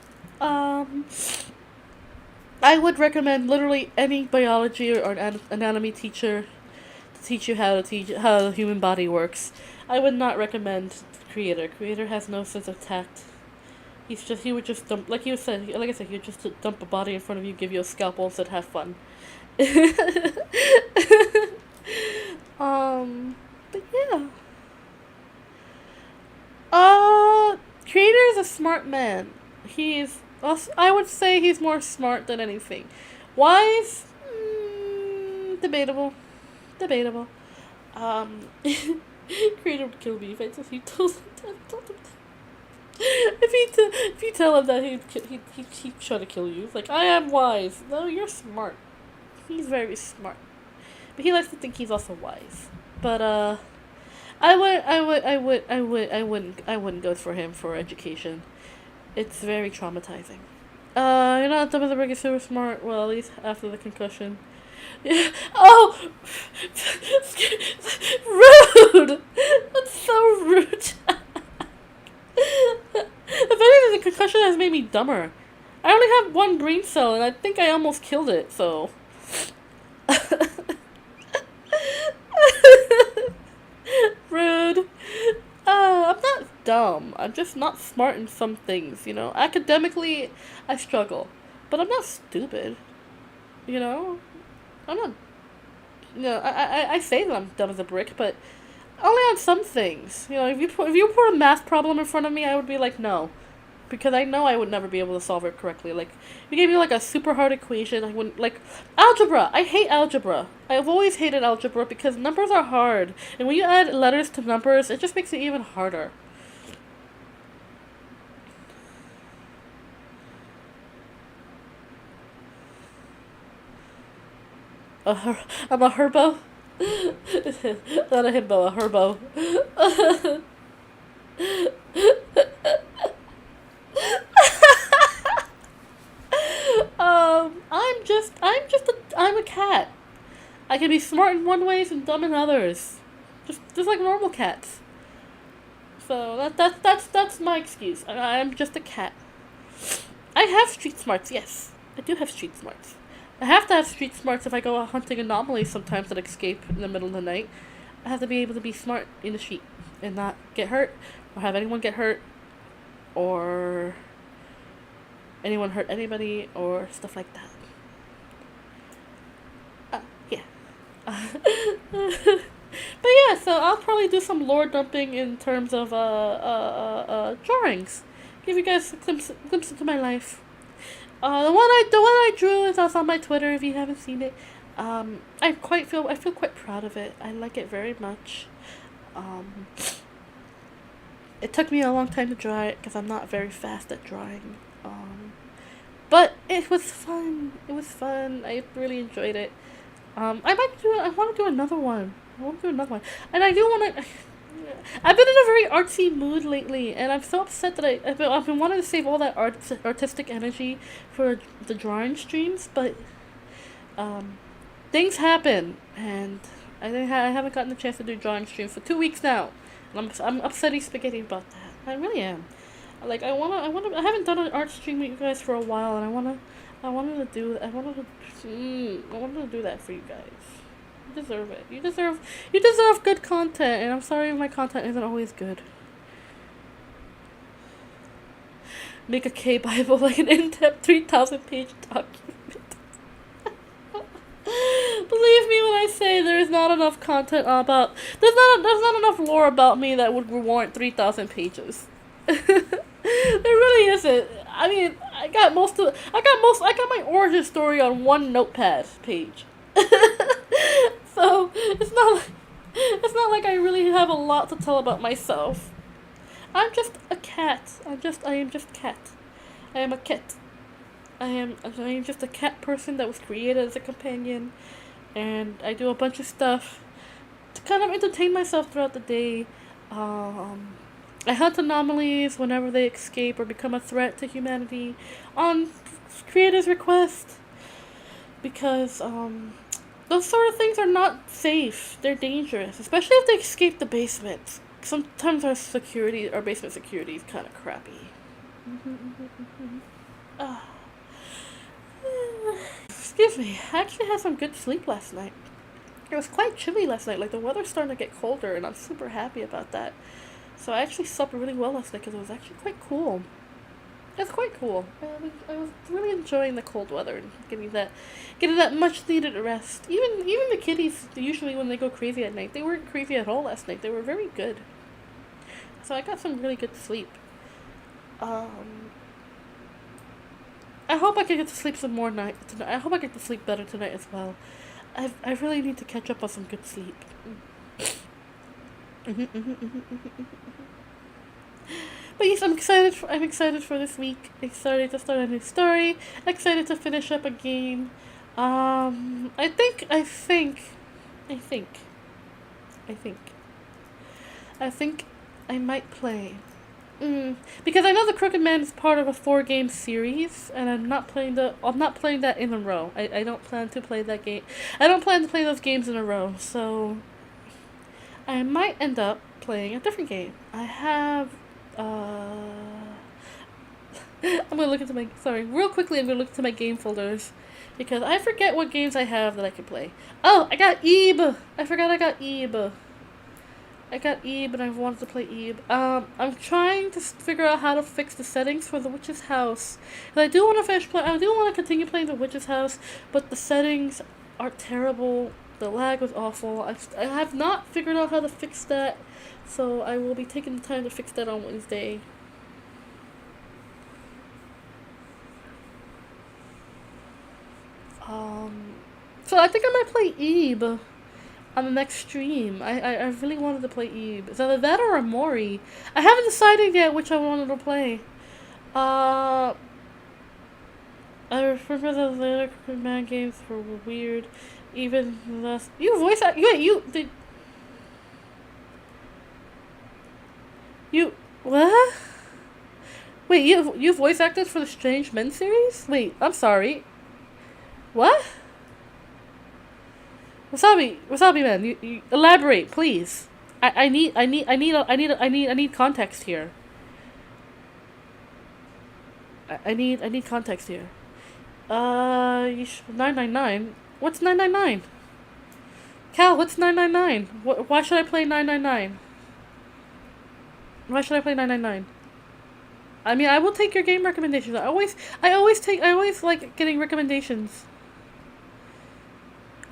I would recommend literally any biology or anatomy teacher to teach you how the human body works. I would not recommend Creator. Creator has no sense of tact. He would just dump, like I said, he would just dump a body in front of you, give you a scalpel, and said, "Have fun." But yeah. Creator is a smart man. I would say he's more smart than anything. Wise? Debatable. Creator would kill me if he told him that. If you tell him that he'd try to kill you. It's like, I am wise. No, you're smart. He's very smart. But he likes to think he's also wise. But I wouldn't go for him for education. It's very traumatizing. You're not dumb as a brick, you're super smart. Well, at least after the concussion. Yeah. Oh! Rude! That's so rude. If anything, the concussion has made me dumber. I only have one brain cell, and I think I almost killed it, so... Rude. I'm not dumb. I'm just not smart in some things, you know? Academically, I struggle. But I'm not stupid. You know? I'm not... You know, I say that I'm dumb as a brick, but only on some things. You know, if you put a math problem in front of me, I would be like, no. Because I know I would never be able to solve it correctly. Like, if you gave me, like, a super hard equation, I wouldn't... Like, algebra! I hate algebra. I've always hated algebra because numbers are hard. And when you add letters to numbers, it just makes it even harder. I'm a herbo? Not a himbo, a herbo. I'm a cat. I can be smart in one ways and dumb in others. Just like normal cats. So that's my excuse. I'm just a cat. I have street smarts, yes. I do have street smarts. I have to have street smarts if I go hunting anomalies sometimes that escape in the middle of the night. I have to be able to be smart in the street and not get hurt or have anyone get hurt or anyone hurt anybody or stuff like that. Yeah. But yeah, so I'll probably do some lore dumping in terms of drawings. Give you guys a glimpse into my life. The one I drew is also on my Twitter if you haven't seen it. I feel quite proud of it. I like it very much. It took me a long time to draw it because I'm not very fast at drawing. But it was fun. It was fun. I really enjoyed it. I want to do another one. And I do want to. I've been in a very artsy mood lately, and I'm so upset that I've been wanting to save all that artistic energy for the drawing streams, but things happen, and I haven't gotten the chance to do drawing streams for 2 weeks now, and I'm upsetting spaghetti about that. I really am. Like I haven't done an art stream with you guys for a while, and I wanted to do that for you guys. You deserve it. You deserve good content, and I'm sorry if my content isn't always good. Make a K-Bible like an in-depth 3,000-page document. Believe me when I say there's not enough content about. There's not enough lore about me that would warrant 3,000 pages. There really isn't. I mean, I got my origin story on one notepad page. So it's not like I really have a lot to tell about myself. I'm just a cat. I am just cat. I am a cat. I am just a cat person that was created as a companion, and I do a bunch of stuff to kind of entertain myself throughout the day. I hunt anomalies whenever they escape or become a threat to humanity on creators' request, because those sort of things are not safe. They're dangerous, especially if they escape the basement. Sometimes our basement security is kind of crappy. Excuse me. I actually had some good sleep last night. It was quite chilly last night. Like, the weather's starting to get colder, and I'm super happy about that. So I actually slept really well last night because it was actually quite cool. It's quite cool. I was really enjoying the cold weather and getting that much needed rest. Even the kitties, usually when they go crazy at night, they weren't crazy at all last night. They were very good. So I got some really good sleep. I hope I can get to sleep some more tonight. I hope I get to sleep better tonight as well. I really need to catch up on some good sleep. But yes, I'm excited for this week. Excited to start a new story. Excited to finish up a game. I think I might play. Because I know the Crooked Man is part of a 4-game series, and I'm not playing that in a row. I don't plan to play that game. I don't plan to play those games in a row, so I might end up playing a different game. I have I'm gonna look into real quickly I'm gonna look into my game folders, because I forget what games I have that I can play. Oh, I got Ebe! I forgot I got Ebe. And I wanted to play Ebe. I'm trying to figure out how to fix the settings for the Witch's House. And I do want to continue playing the Witch's House, but the settings are terrible. The lag was awful. I have not figured out how to fix that, so I will be taking the time to fix that on Wednesday. So I think I might play Ebe on the next stream. I really wanted to play Ebe. It's either that or Amori. I haven't decided yet which I wanted to play. I remember those later Crooked Man games were weird. Even less. You voice act. You what? Wait, you voice acted for the Strange Men series? Wait, I'm sorry. What? Wasabi Man, you elaborate, please. I need context here. I need context here. 999. What's 999? Cal, what's 999? Why should I play 999? Why should I play 999? I mean, I will take your game recommendations. I always like getting recommendations.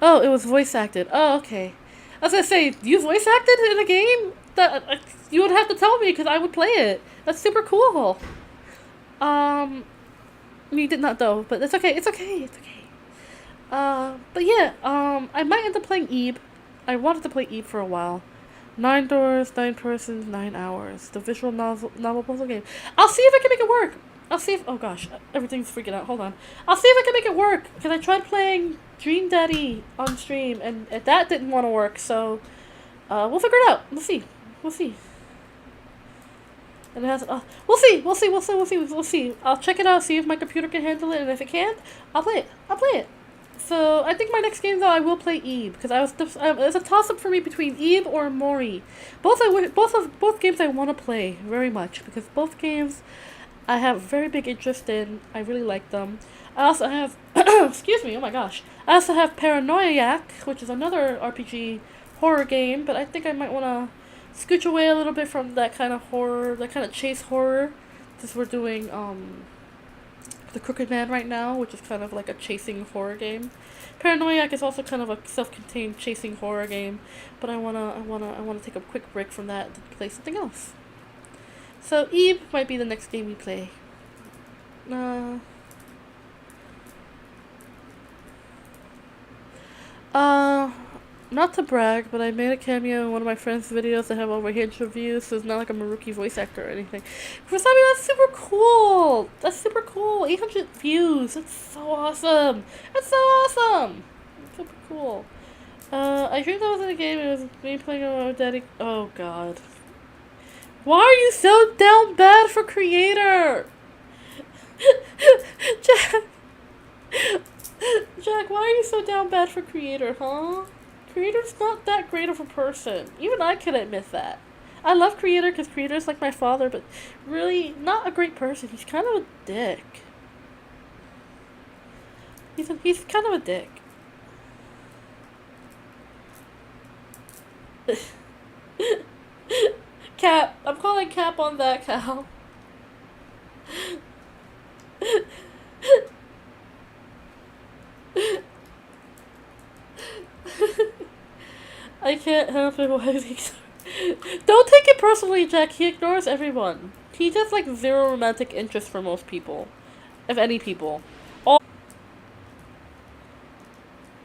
Oh, it was voice acted. Oh, okay. I was gonna say, you voice acted in a game? That you would have to tell me because I would play it. That's super cool. You did not though, but it's okay. It's okay. It's okay. But yeah, I might end up playing Ebe. I wanted to play Ebe for a while. 9 doors, 9 persons, 9 hours. The visual novel puzzle game. I'll see if I can make it work. I'll see if. Oh gosh, everything's freaking out. Hold on. I'll see if I can make it work. Because I tried playing Dream Daddy on stream and that didn't want to work. So, we'll figure it out. We'll see. We'll see. And it has. We'll see. We'll see. We'll see. We'll see. We'll see. I'll check it out. See if my computer can handle it. And if it can't, I'll play it. I'll play it. So I think my next game though I will play Ebe because it's a toss up for me between Ebe or Mori. Both games I want to play very much because both games I have very big interest in. I really like them. I also have excuse me, oh my gosh. I also have Paranoiac, which is another RPG horror game, but I think I might want to scooch away a little bit from that kind of horror, that kind of chase horror, since we're doing The Crooked Man right now, which is kind of like a chasing horror game. Paranoiac is also kind of a self-contained chasing horror game, but I wanna take a quick break from that to play something else. So Ebe might be the next game we play. Not to brag, but I made a cameo in one of my friends' videos that have over 100 views, so it's not like I'm a rookie voice actor or anything. For something that's super cool! That's super cool! 800 views! That's so awesome! That's so awesome! That's super cool. I dreamed I was in a game and it was me playing on my daddy. Oh god. Why are you so down bad for creator? Jack, why are you so down bad for creator, huh? Creator's not that great of a person. Even I can admit that. I love Creator because Creator's like my father, but really not a great person. He's kind of a dick. He's kind of a dick. Cap. I'm calling Cap on that, Cal. I can't help it. Why is he so... Don't take it personally, Jack. He ignores everyone. He has like zero romantic interest for most people. If any people. All...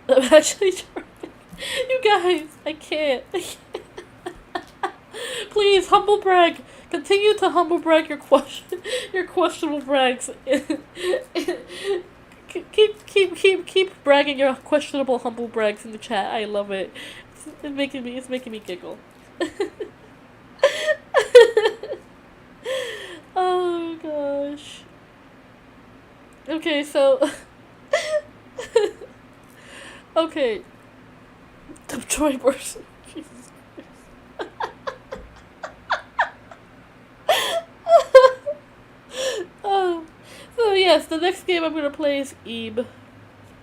I'm actually trying. You guys, I can't. Please, humble brag. Continue to humble brag your questionable brags. Keep bragging your questionable humble brags in the chat. I love it. It's making me giggle. Oh gosh. Okay, so okay. The Troy person. Jesus Christ. Oh. So yes, the next game I'm gonna play is Ebe.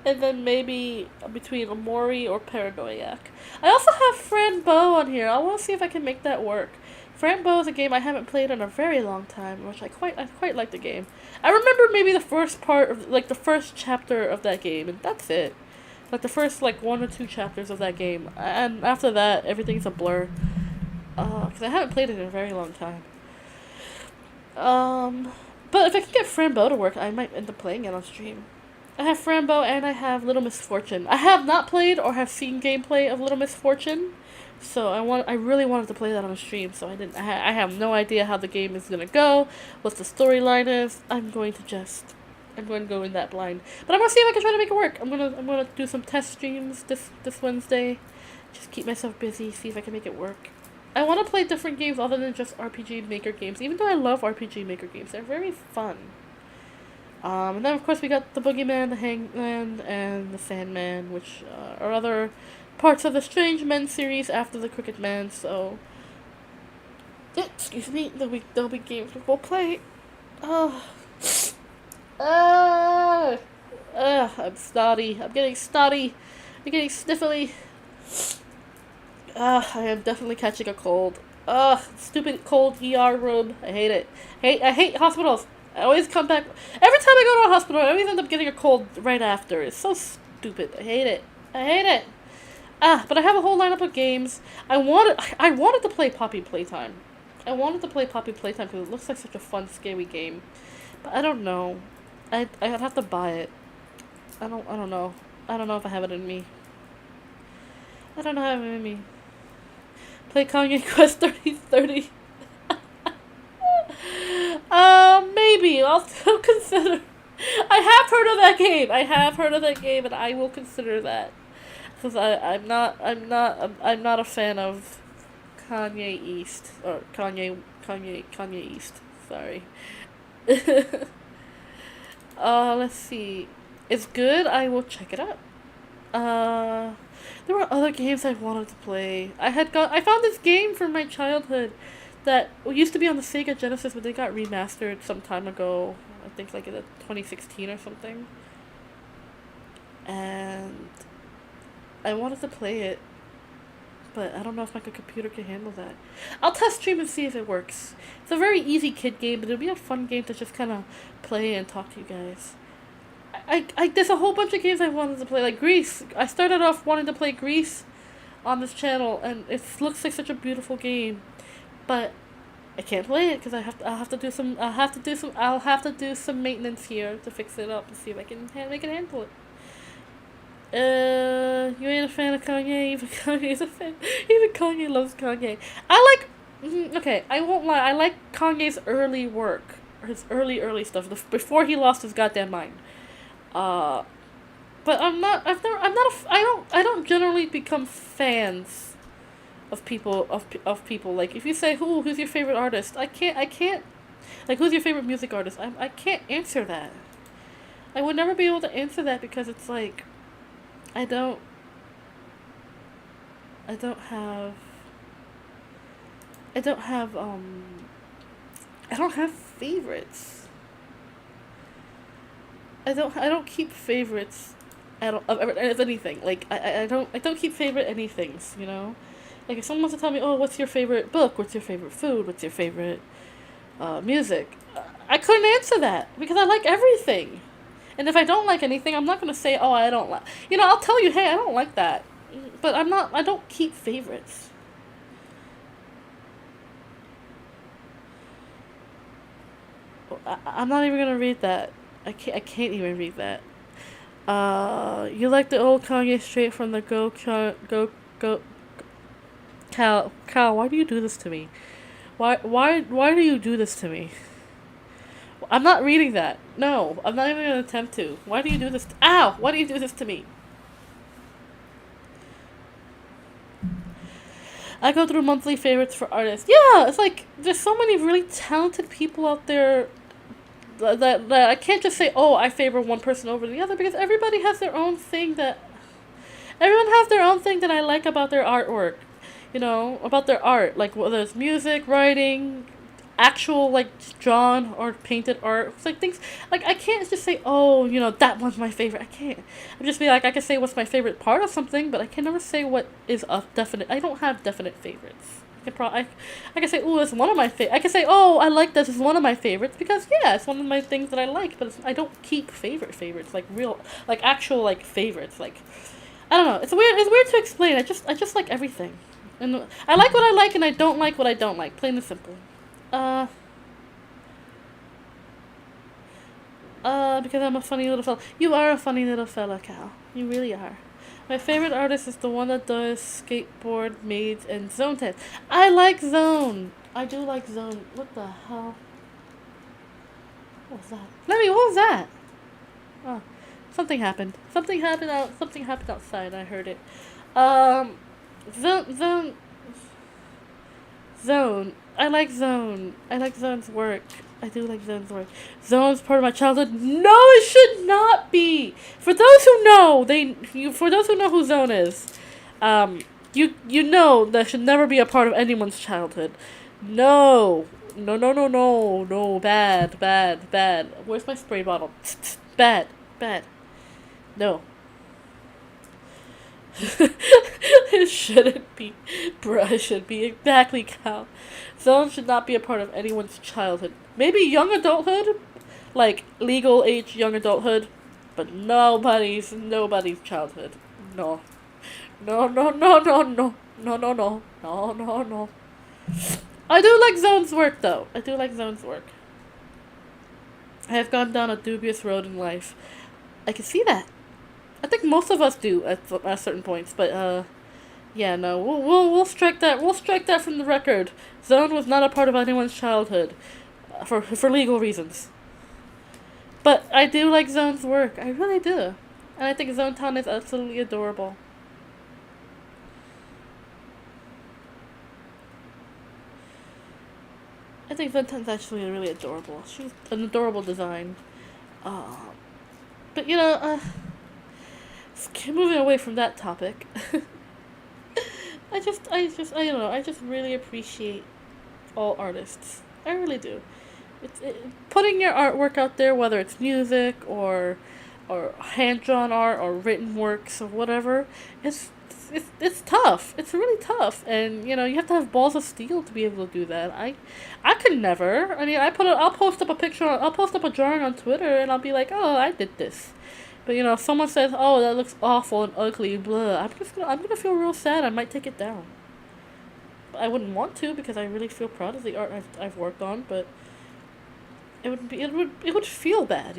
And then maybe between Amori or Paranoiac. I also have Fran Bow on here. I want to see if I can make that work. Fran Bow is a game I haven't played in a very long time, which I quite like the game. I remember maybe the first part of like the first chapter of that game, and that's it. Like the first like 1 or 2 chapters of that game, and after that everything's a blur. Because I haven't played it in a very long time. But if I can get Fran Bow to work, I might end up playing it on stream. I have Frambo and I have Little Misfortune. I have not played or have seen gameplay of Little Misfortune, so I really wanted to play that on a stream. So I have no idea how the game is gonna go, what the storyline is. I'm going to go in that blind. But I'm gonna see if I can try to make it work. I'm gonna do some test streams this Wednesday. Just keep myself busy, see if I can make it work. I want to play different games other than just RPG Maker games. Even though I love RPG Maker games, they're very fun. And then of course we got the Boogeyman, the Hangman, and the Sandman, which are other parts of the Strange Men series after the Crooked Man. So, excuse me, there'll be games we'll play. I'm snotty. I'm getting snotty. I'm getting sniffly. I am definitely catching a cold. Ugh, stupid cold ER room. I hate it. I hate hospitals. I always come back. Every time I go to a hospital, I always end up getting a cold right after. It's so stupid. I hate it. I hate it. But I have a whole lineup of games. I wanted to play Poppy Playtime. I wanted to play Poppy Playtime because it looks like such a fun, scary game. But I don't know. I'd have to buy it. I don't know. I don't know if I have it in me. I don't know if I have it in me. Play Kanye Quest 3030. Maybe. I'll still consider. I have heard of that game. I have heard of that game, and I will consider that. Because I'm not a fan of Kanye East. Or Kanye East. Sorry. Let's see. It's good. I will check it out. There were other games I wanted to play. I found this game from my childhood that used to be on the Sega Genesis, but they got remastered some time ago. I think like in 2016 or something. And I wanted to play it, but I don't know if my computer can handle that. I'll test stream and see if it works. It's a very easy kid game, but it'll be a fun game to just kind of play and talk to you guys. There's a whole bunch of games I wanted to play, like Grease. I started off wanting to play Grease on this channel, and it looks like such a beautiful game, but I can't play it because I'll have to do some maintenance here to fix it up and see if I can make it handle it. You ain't a fan of Kanye. Even Kanye's a fan. Even Kanye loves Kanye. Okay, I won't lie. I like Kanye's early work, his early stuff, before he lost his goddamn mind. But I don't generally become fans of people, like, if you say, who's your favorite artist? I can't, like, who's your favorite music artist? I can't answer that. I would never be able to answer that because it's like, I don't have favorites. I don't keep favorites of anything. Like, I don't keep favorite anythings, you know? Like, if someone wants to tell me, oh, what's your favorite book? What's your favorite food? What's your favorite music? I couldn't answer that because I like everything. And if I don't like anything, I'm not going to say, oh, I don't like... You know, I'll tell you, hey, I don't like that. But I don't keep favorites. I'm not even going to read that. I can't even read that. You like the old Kanye straight from the go Cal, why do you do this to me? Why do you do this to me? I'm not reading that. No, I'm not even gonna attempt to. Why do you do this? Ow! Why do you do this to me? I go through monthly favorites for artists. Yeah, it's like there's so many really talented people out there that I can't just say, oh, I favor one person over the other, because everybody has their own thing that everyone has their own thing that I like about their artwork. You know, about their art, like whether it's music, writing, actual like drawn or painted art. It's like things like I can't just say, oh, you know, that one's my favorite. I can't. I'm just be like, I can say what's my favorite part of something, but I can never say what is a definite. I don't have definite favorites. I can say, oh, it's one of my I can say, oh, I like this. It's one of my favorites because yeah, it's one of my things that I like. But I don't keep favorites like real, like actual like favorites. Like I don't know. It's weird. It's weird to explain. I just like everything. And I like what I like, and I don't like what I don't like. Plain and simple. Because I'm a funny little fella. You are a funny little fella, Cal. You really are. My favorite artist is the one that does skateboard, maids, and zone tags. I like Zone. I do like Zone. What the hell? What was that? Lemmy, what was that? Oh, something happened. Something happened outside. I heard it. Zone. I like Zone. I like Zone's work. I do like Zone's work. Zone's part of my childhood. No, it should not be. For those who know, for those who know who Zone is, you know that should never be a part of anyone's childhood. No. Bad. Where's my spray bottle? Bad. No. It shouldn't be. Bruh, it should be. Exactly, Cal. Zone should not be a part of anyone's childhood. Maybe young adulthood? Like, legal age young adulthood? But nobody's childhood. No. No, no, no, no, no. No, no, no. No, no, no. I do like Zone's work, though. I do like Zone's work. I have gone down a dubious road in life. I can see that. I think most of us do at certain points, but yeah, no, we'll strike that. We'll strike that from the record. Zone was not a part of anyone's childhood, for legal reasons. But I do like Zone's work. I really do, and I think Zone Town is absolutely adorable. I think Zone Town's actually really adorable. She's an adorable design. Uh, but moving away from that topic. I don't know. I just really appreciate all artists. I really do. Putting your artwork out there, whether it's music or hand drawn art or written works or whatever, it's tough. It's really tough, and you have to have balls of steel to be able to do that. I could never. I mean, I'll post up a picture. I'll post up a drawing on Twitter, and I'll be like, oh, I did this. But if someone says, "Oh, that looks awful and ugly," blah, I'm gonna feel real sad. I might take it down. I wouldn't want to because I really feel proud of the art I've worked on. But it would feel bad.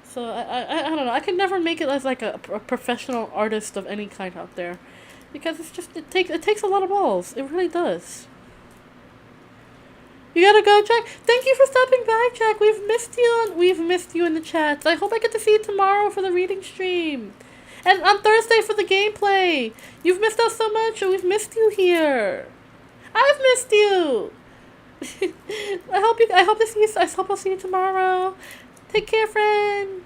So I don't know. I could never make it as like a professional artist of any kind out there, because it takes a lot of balls. It really does. You gotta go, Jack. Thank you for stopping by, Jack. We've missed you in the chats. I hope I get to see you tomorrow for the reading stream, and on Thursday for the gameplay. You've missed us so much, and we've missed you here. I've missed you. I hope I'll see you tomorrow. Take care, friend.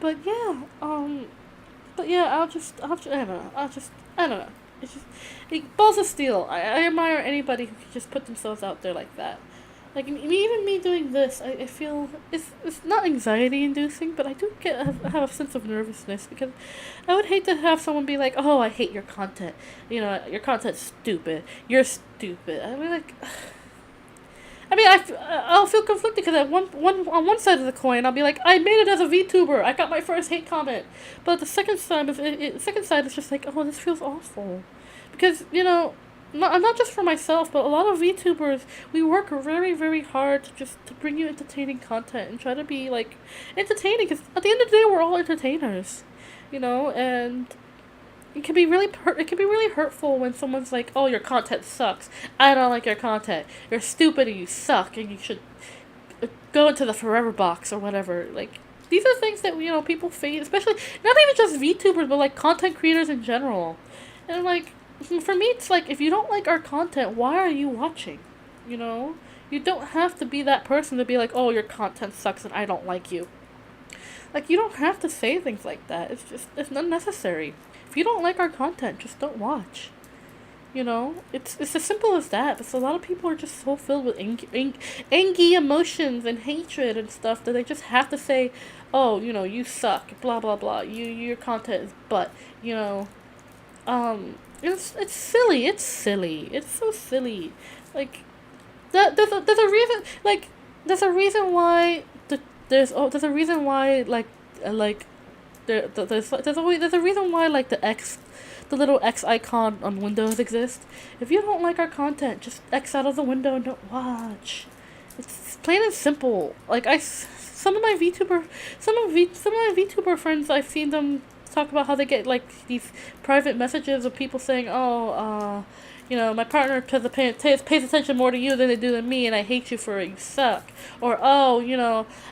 But yeah, I don't know. It's just balls of steel. I admire anybody who can just put themselves out there like that. Like even me doing this, I feel it's not anxiety inducing, but I do have a sense of nervousness because I would hate to have someone be like, "Oh, I hate your content. Your content's stupid. You're stupid." I mean, like. I mean, I'll feel conflicted because on one side of the coin, I'll be like, I made it as a VTuber. I got my first hate comment. But the second side is just like, oh, this feels awful, because not just for myself, but a lot of VTubers, we work very, very hard to bring you entertaining content and try to be like entertaining. Because at the end of the day, we're all entertainers, and. It can be really hurtful when someone's like, "Oh, your content sucks. I don't like your content. You're stupid and you suck and you should go into the forever box or whatever." Like, these are things that people face, especially not even just VTubers, but like content creators in general. And like, for me, it's like, if you don't like our content, why are you watching? You don't have to be that person to be like, "Oh, your content sucks and I don't like you." Like, you don't have to say things like that. It's unnecessary. If you don't like our content, just don't watch. It's as simple as that. But a lot of people are just so filled with angry emotions and hatred and stuff that they just have to say, "Oh, you suck, blah blah blah. Your content is butt." It's silly. It's silly. It's so silly. Like, there's a reason. Like, there's a reason why there's a reason why there's a reason why like the little X icon on Windows exists. If you don't like our content, just X out of the window and don't watch. It's plain and simple. Like, some of my VTuber friends, I've seen them talk about how they get like these private messages of people saying, "Oh, my partner pays attention more to you than they do to me, and I hate you for it. You suck." Or, "Oh,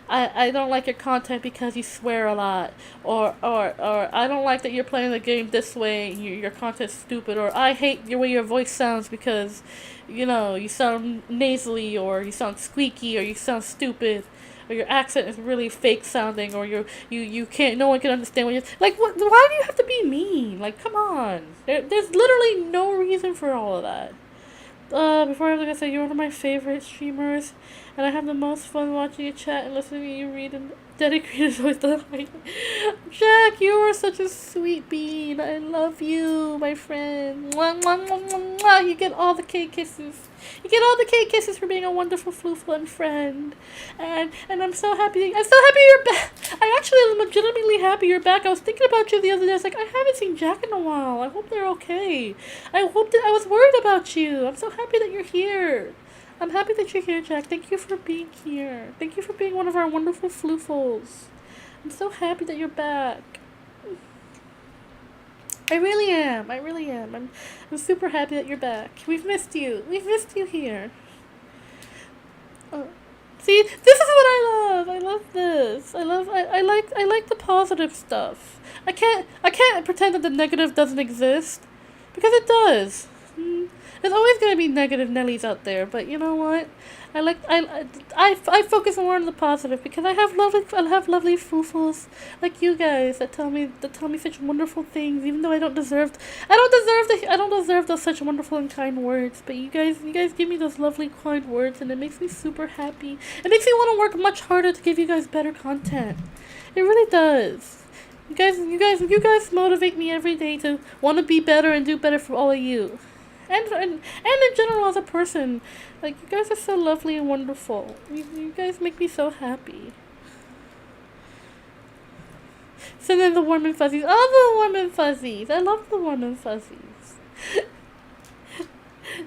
I don't like your content because you swear a lot." Or "I don't like that you're playing the game this way. Your content's stupid." Or, "I hate the way your voice sounds because, you sound nasally, or you sound squeaky, or you sound stupid. Or your accent is really fake sounding, or you can't, no one can understand what you're," like, what, why do you have to be mean? Like, come on. There's literally no reason for all of that. Before I say, you're one of my favorite streamers, and I have the most fun watching you chat and listening to you read, and Daddy Green is always the right. Jack, you are such a sweet bean. I love you, my friend. Mwah, mwah, mwah, mwah, mwah. You get all the cake kisses. You get all the cake kisses for being a wonderful floofle and friend. And I'm so happy. I'm so happy you're back. I actually am legitimately happy you're back. I was thinking about you the other day. I was like, I haven't seen Jack in a while. I hope they're okay. I was worried about you. I'm so happy that you're here. I'm happy that you're here, Jack. Thank you for being here. Thank you for being one of our wonderful floofles. I'm so happy that you're back. I really am. I really am. I'm super happy that you're back. We've missed you. We've missed you here. Uh, See, this is what I love. I love this. I like the positive stuff. I can't pretend that the negative doesn't exist because it does. There's always gonna be negative Nellies out there, but you know what? I focus more on the positive because I have lovely foofles like you guys that tell me such wonderful things, even though I don't deserve those such wonderful and kind words. But you guys give me those lovely kind words, and it makes me super happy. It makes me want to work much harder to give you guys better content. It really does. You guys motivate me every day to want to be better and do better for all of you. And in general as a person. Like, you guys are so lovely and wonderful. You guys make me so happy. Send in the warm and fuzzies. Oh, the warm and fuzzies. I love the warm and fuzzies.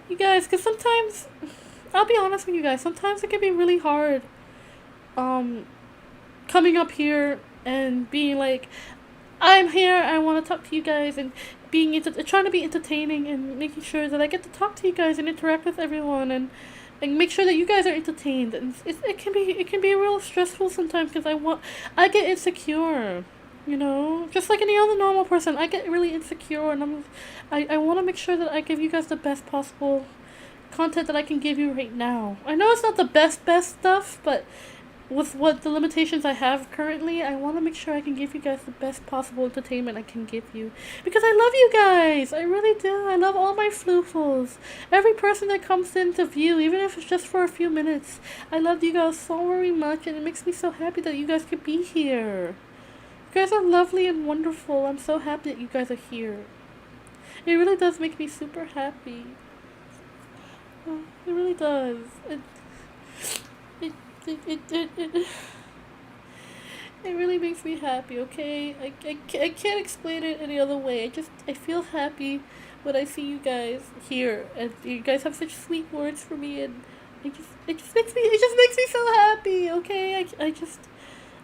You guys, because sometimes, I'll be honest with you guys, sometimes it can be really hard coming up here and being like, I'm here, I want to talk to you guys, and trying to be entertaining and making sure that I get to talk to you guys and interact with everyone and make sure that you guys are entertained. And it can be real stressful sometimes because I get insecure, you know, just like any other normal person. I get really insecure, and I want to make sure that I give you guys the best possible content that I can give you right now. I know it's not the best stuff, but with what the limitations I have currently, I want to make sure I can give you guys the best possible entertainment I can give you. Because I love you guys! I really do. I love all my floofles. Every person that comes in to view, even if it's just for a few minutes. I love you guys so very much, and it makes me so happy that you guys could be here. You guys are lovely and wonderful. I'm so happy that you guys are here. It really does make me super happy. Oh, it really does. It, it really makes me happy, okay? I can't explain it any other way. I feel happy when I see you guys here, and you guys have such sweet words for me, and it just makes me so happy, okay? I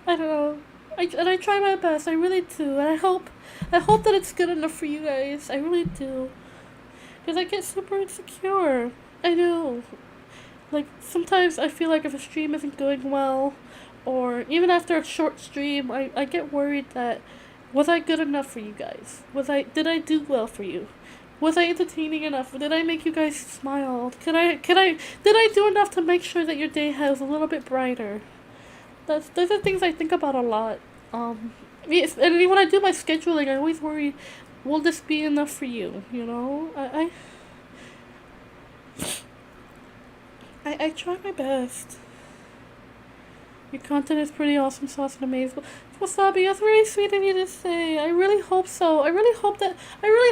don't know. I try my best, I really do, and I hope that it's good enough for you guys. I really do. Because I get super insecure. I do. Like, sometimes I feel like if a stream isn't going well, or even after a short stream, I get worried that, was I good enough for you guys? Did I do well for you? Was I entertaining enough? Did I make you guys smile? Did I do enough to make sure that your day was a little bit brighter? Those are things I think about a lot. Yes, and when I do my scheduling, I always worry, will this be enough for you? You know? I try my best. Your content is pretty awesome, sauce, and amazing. Wasabi, that's very sweet of you to say. I really hope so. I really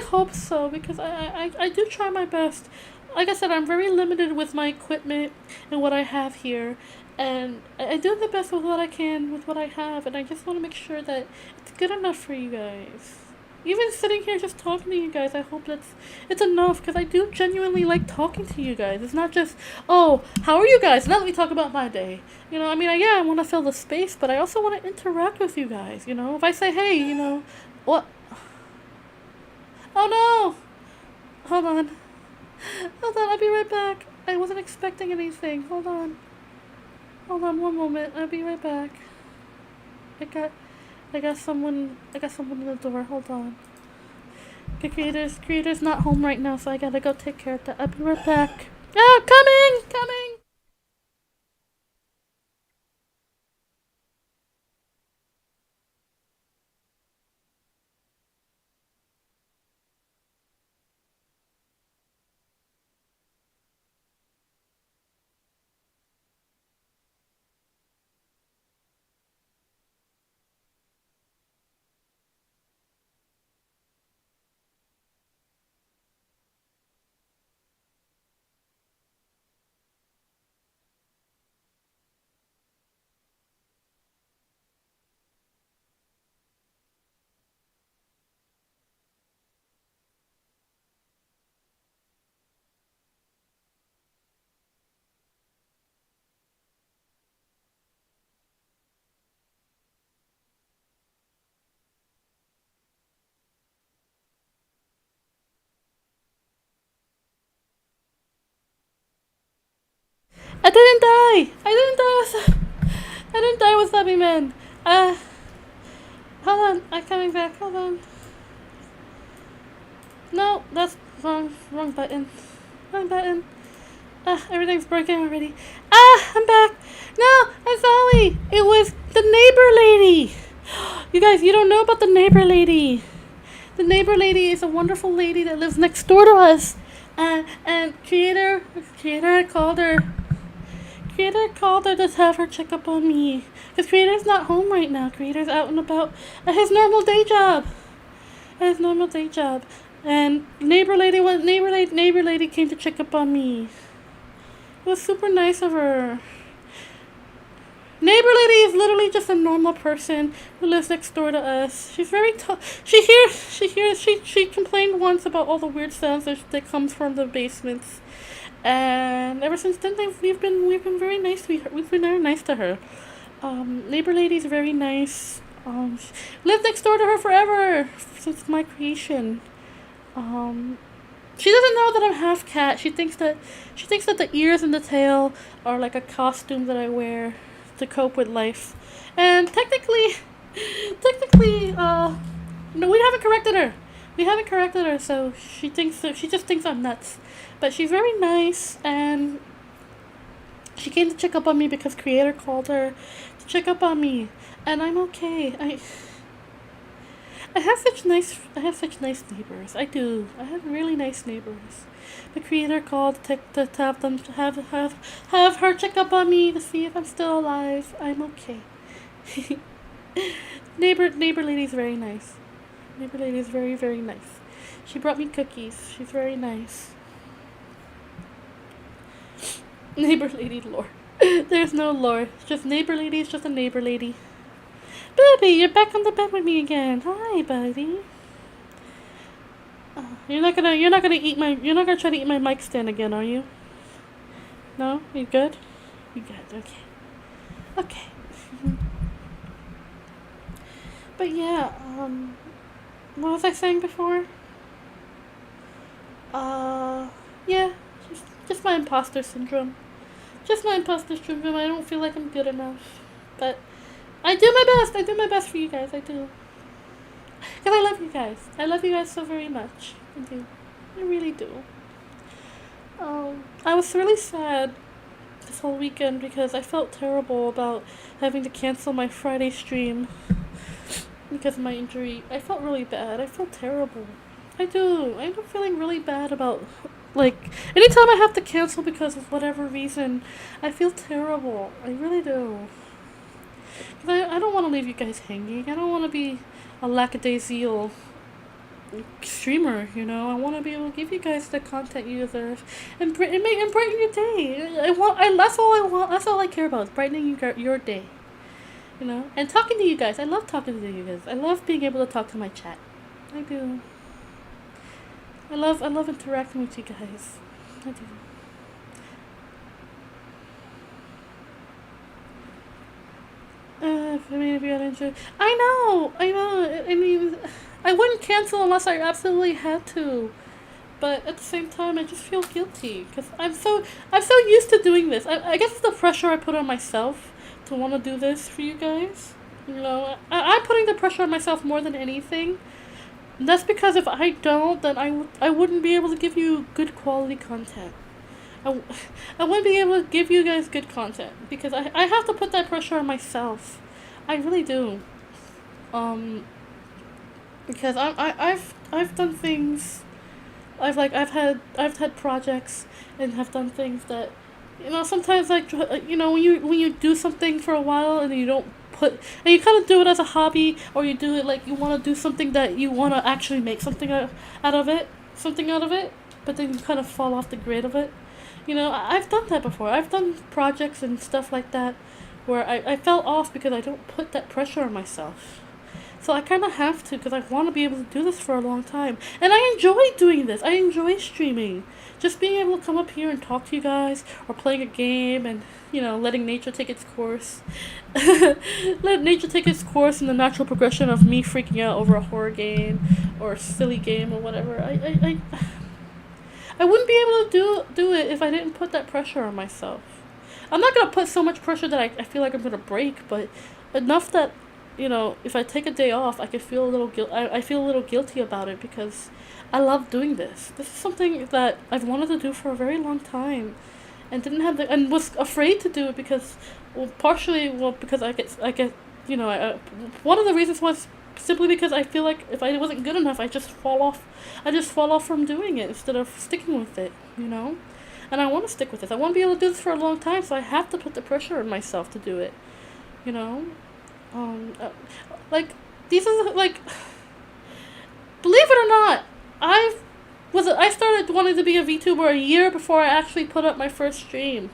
hope so, because I do try my best. Like I said, I'm very limited with my equipment and what I have here. And I do the best with what I can with what I have. And I just want to make sure that it's good enough for you guys. Even sitting here just talking to you guys, I hope it's enough, because I do genuinely like talking to you guys. It's not just, oh, how are you guys? Now let me talk about my day. You know, I mean, yeah, I want to fill the space, but I also want to interact with you guys, you know? If I say, hey, you know, what? Oh no! Hold on. Hold on, I'll be right back. I wasn't expecting anything. Hold on. Hold on one moment. I'll be right back. I got someone in the door. Hold on. The creator's not home right now, so I gotta go take care of that. I'll be right back. Oh, coming! I didn't die. I didn't die with Zombie Man. Hold on. I'm coming back. Hold on. No, that's wrong button. Wrong button. Everything's broken already. I'm back. No, I'm sorry. It was the neighbor lady. You guys, you don't know about the neighbor lady. The neighbor lady is a wonderful lady that lives next door to us. And Creator called her. Creator called her to have her check up on me. Because Creator's not home right now. Creator's out and about at his normal day job. And neighbor lady came to check up on me. It was super nice of her. Neighbor lady is literally just a normal person who lives next door to us. She's very she complained once about all the weird sounds that comes from the basements. And ever since then we've been very nice to her. We've been very nice to her. Neighbor lady's very nice. Lived next door to her forever since my creation. She doesn't know that I'm half cat. She thinks that the ears and the tail are like a costume that I wear to cope with life. And technically, no, we haven't corrected her. So she just thinks I'm nuts. But she's very nice, and she came to check up on me because Creator called her to check up on me, and I'm okay. I have such nice neighbors. I do. I have really nice neighbors. The Creator called to have her check up on me to see if I'm still alive. I'm okay. Neighbor lady's very nice. Neighbor lady's very, very nice. She brought me cookies. She's very nice. Neighbor lady lore. There's no lore. It's just neighbor lady is just a neighbor lady. Baby, you're back on the bed with me again. Hi, buddy. You're not gonna try to eat my mic stand again, are you? No? You good? You good, okay. But yeah, what was I saying before? Yeah, just my imposter syndrome. I don't feel like I'm good enough. But I do my best for you guys, I do. Because I love you guys. I love you guys so very much. I do. I really do. I was really sad this whole weekend because I felt terrible about having to cancel my Friday stream because of my injury. I felt really bad. I felt terrible. I do. I'm feeling really bad about, like, anytime I have to cancel because of whatever reason, I feel terrible. I really do. I don't want to leave you guys hanging. I don't want to be a lackadaisical streamer, you know. I want to be able to give you guys the content you deserve and brighten your day. That's all I want. That's all I care about, is brightening your day, you know. And talking to you guys. I love talking to you guys. I love being able to talk to my chat. I do. I love interacting with you guys. I do. I know. I mean, I wouldn't cancel unless I absolutely had to. But at the same time, I just feel guilty because I'm so used to doing this. I guess it's the pressure I put on myself to want to do this for you guys. You know, I'm putting the pressure on myself more than anything. And that's because if I don't, then I wouldn't be able to give you good quality content. I wouldn't be able to give you guys good content because I have to put that pressure on myself. I really do. Because I've done things. I've had projects and have done things that, you know, sometimes, like, you know, when you do something for a while and you don't and you kind of do it as a hobby, or you do it like you want to do something that you want to actually make something out of it, but then you kind of fall off the grid of it. You know, I've done that before. I've done projects and stuff like that where I fell off because I don't put that pressure on myself. So I kind of have to, because I want to be able to do this for a long time. And I enjoy doing this. I enjoy streaming. Just being able to come up here and talk to you guys, or playing a game and, you know, letting nature take its course. Let nature take its course in the natural progression of me freaking out over a horror game or a silly game or whatever. I wouldn't be able to do it if I didn't put that pressure on myself. I'm not gonna put so much pressure that I feel like I'm gonna break, but enough that, you know, if I take a day off, I could feel a little I feel a little guilty about it because I love doing this. This is something that I've wanted to do for a very long time, and didn't have the and was afraid to do it because, well, partially, well, because I get, you know, one of the reasons was simply because I feel like if I wasn't good enough, I just fall off from doing it instead of sticking with it, you know. And I want to stick with this. I want to be able to do this for a long time, so I have to put the pressure on myself to do it, you know. Like, these are like, believe it or not, I started wanting to be a VTuber a year before I actually put up my first stream.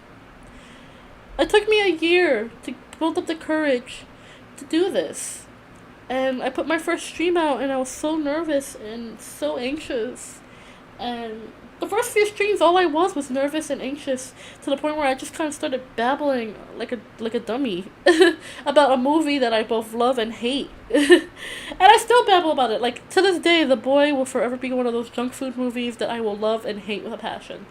It took me a year to build up the courage to do this. And I put my first stream out and I was so nervous and so anxious. And the first few streams, all I was nervous and anxious to the point where I just kind of started babbling like a dummy about a movie that I both love and hate. And I still babble about it. Like, to this day, The Boy will forever be one of those junk food movies that I will love and hate with a passion.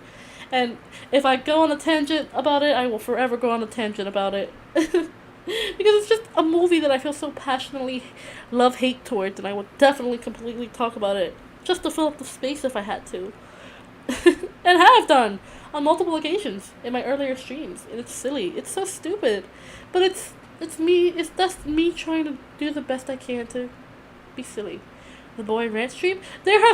And if I go on a tangent about it, I will forever go on a tangent about it. Because it's just a movie that I feel so passionately love-hate towards, and I would definitely completely talk about it just to fill up the space if I had to. And have done on multiple occasions in my earlier streams. And it's silly. It's so stupid. But it's that's me trying to do the best I can to be silly. The Boy rant stream? There are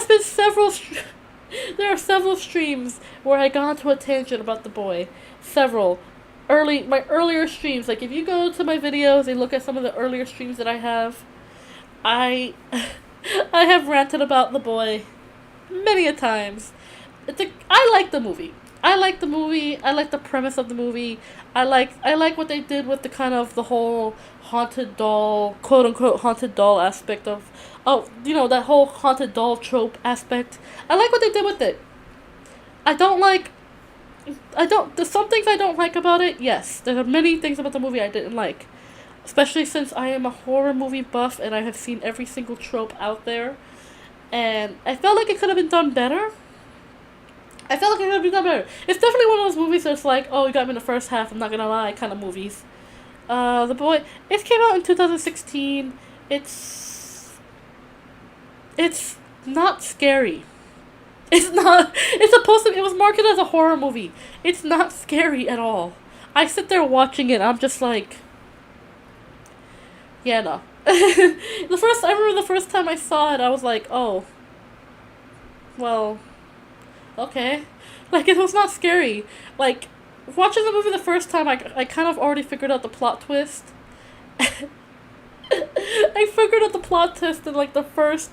several streams where I got into a tangent about The Boy. Several. My earlier streams, like if you go to my videos and look at some of the earlier streams that I have, I have ranted about The Boy many a times. I like the movie. I like the movie. I like the premise of the movie. I like what they did with the kind of the whole haunted doll, quote unquote haunted doll aspect of, you know, that whole haunted doll trope aspect. I like what they did with it. There's some things I don't like about it, yes. There are many things about the movie I didn't like. Especially since I am a horror movie buff and I have seen every single trope out there. And I felt like it could have been done better. It's definitely one of those movies that's like, oh, you got me in the first half, I'm not gonna lie, kind of movies. The Boy, it came out in 2016. It's not scary. It was marketed as a horror movie. It's not scary at all. I sit there watching it, I'm just like, yeah, no. I remember the first time I saw it, I was like, oh, well, okay. Like, it was not scary. Like, watching the movie the first time, I kind of already figured out the plot twist. I figured out the plot twist in, like, the first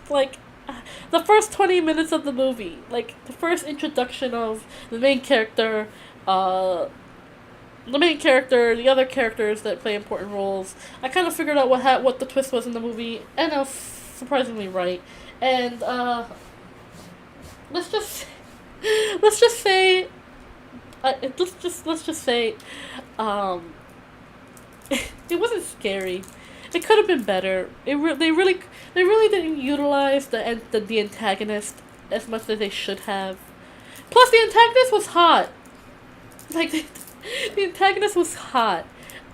20 minutes of the movie. Like, the first introduction of the main character, the other characters that play important roles. I kind of figured out what the twist was in the movie, and I was surprisingly right. And, let's just say, it wasn't scary. It could have been better. They really didn't utilize the antagonist as much as they should have. Plus, the antagonist was hot. Like, the antagonist was hot.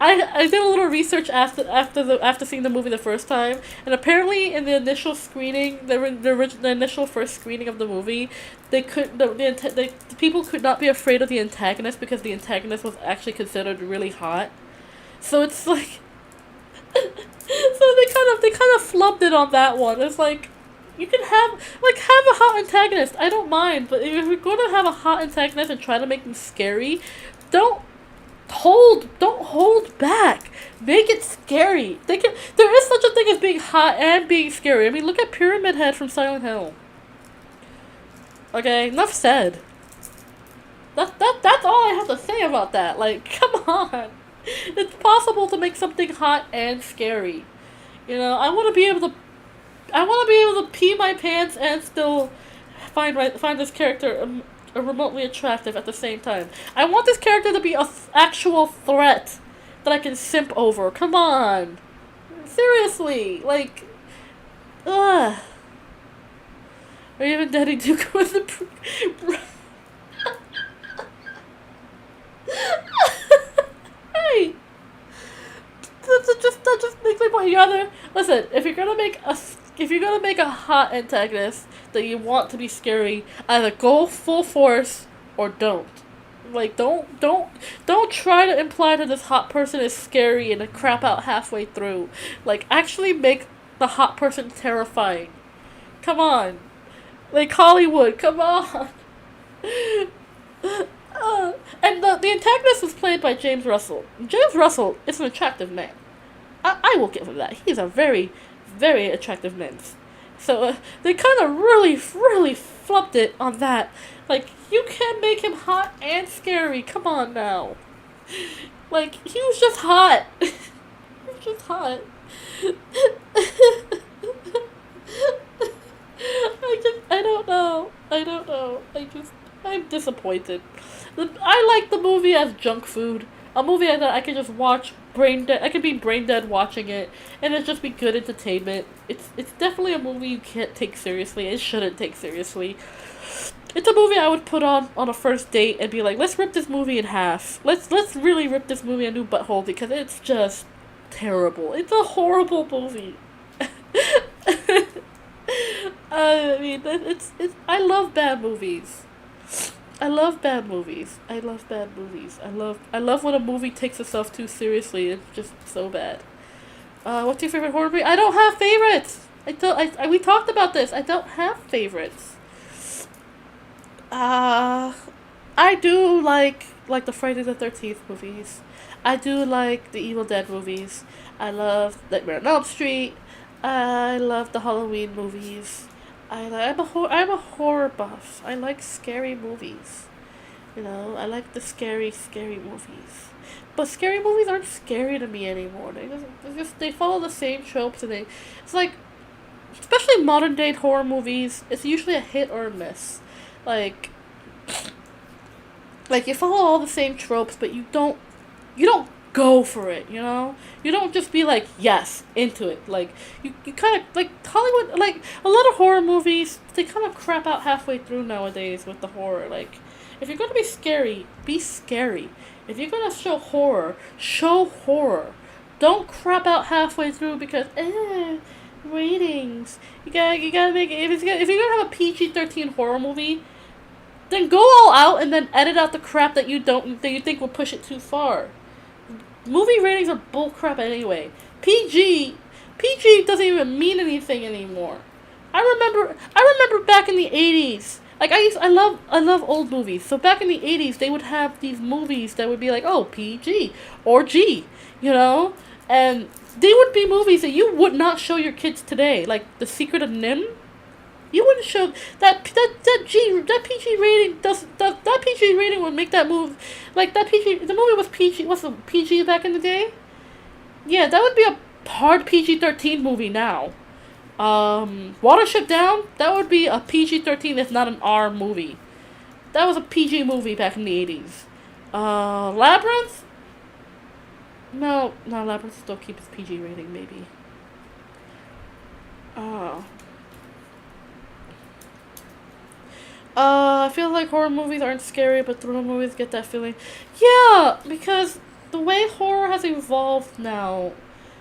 I did a little research after seeing the movie the first time, and apparently in the initial screening, the initial first screening of the movie, the people could not be afraid of the antagonist because the antagonist was actually considered really hot. So it's like, so they kind of flubbed it on that one. It's like, you can have a hot antagonist. I don't mind, but if you're going to have a hot antagonist and try to make them scary, don't hold back. Make it scary. There is such a thing as being hot and being scary. I mean, look at Pyramid Head from Silent Hill. Okay, enough said. That's all I have to say about that. Like, come on. It's possible to make something hot and scary. You know, I want to be able to pee my pants and still find this character remotely attractive at the same time. I want this character to be an actual threat that I can simp over. Come on. Seriously. Like, ugh. Or even Daddy Duke with the you rather listen. If you're gonna make a hot antagonist that you want to be scary, either go full force or don't. Like don't try to imply that this hot person is scary and then crap out halfway through. Like actually make the hot person terrifying. Come on. Like Hollywood, come on. And the antagonist was played by James Russell. James Russell is an attractive man. I will give him that. He's a very, very attractive man. So they kind of really, really flubbed it on that. Like, you can't make him hot and scary. Come on now. Like, he was just hot. He was just hot. I don't know. I'm disappointed. I like the movie as junk food. A movie that I can just watch brain dead. I can be brain dead watching it, and it just be good entertainment. It's definitely a movie you can't take seriously. It shouldn't take seriously. It's a movie I would put on a first date and be like, let's rip this movie in half. Let's really rip this movie a new butthole because it's just terrible. It's a horrible movie. I mean, I love bad movies. I love bad movies. I love when a movie takes itself too seriously. It's just so bad. What's your favorite horror movie? I don't have favorites. We talked about this. I don't have favorites. I do like the Friday the 13th movies. I do like the Evil Dead movies. I love Nightmare on Elm Street. I love the Halloween movies. I'm a horror buff. I like scary movies. You know, I like the scary movies. But scary movies aren't scary to me anymore. They follow the same tropes and it's like, especially modern day horror movies, it's usually a hit or a miss. Like you follow all the same tropes, but you don't go for it, you know? You don't just be like, yes, into it. Like, you kind of, like, Hollywood, like, a lot of horror movies, they kind of crap out halfway through nowadays with the horror. Like, if you're gonna be scary, be scary. If you're gonna show horror. Don't crap out halfway through because, ratings. You gotta make it, if you're gonna have a PG-13 horror movie, then go all out and then edit out the crap that you think will push it too far. Movie ratings are bullcrap anyway. PG doesn't even mean anything anymore. I remember back in the 80s. Like I love old movies. So back in the 80s, they would have these movies that would be like, oh, PG or G, you know? And they would be movies that you would not show your kids today, like The Secret of Nim. You wouldn't show that PG rating that PG rating would make that move like that PG. The movie was PG. What's the PG back in the day? Yeah, that would be a hard PG-13 movie now. Watership Down, that would be a PG-13 if not an R movie. That was a PG movie back in the 80s. Labyrinth? No, Labyrinth still keeps PG rating maybe. I feel like horror movies aren't scary, but thriller movies get that feeling. Yeah, because the way horror has evolved now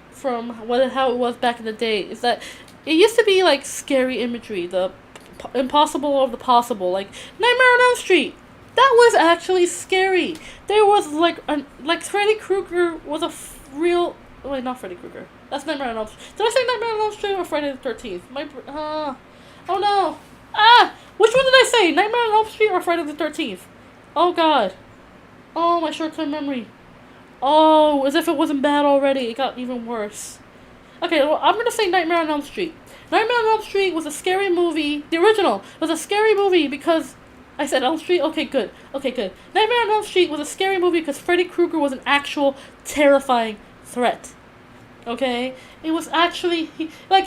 from how it was back in the day is that it used to be like scary imagery, the impossible of the possible, like Nightmare on Elm Street. That was actually scary. There was like Freddy Krueger was a real. Wait, not Freddy Krueger. That's Nightmare on Elm Street. Did I say Nightmare on Elm Street or Friday the 13th? Oh no. Which one did I say? Nightmare on Elm Street or Friday the 13th? Oh god. Oh, my short-term memory. Oh, as if it wasn't bad already. It got even worse. Okay, well, I'm gonna say Nightmare on Elm Street. Nightmare on Elm Street was a scary movie. The original was a scary movie because I said Elm Street? Okay, good. Nightmare on Elm Street was a scary movie because Freddy Krueger was an actual terrifying threat. Okay? It was actually,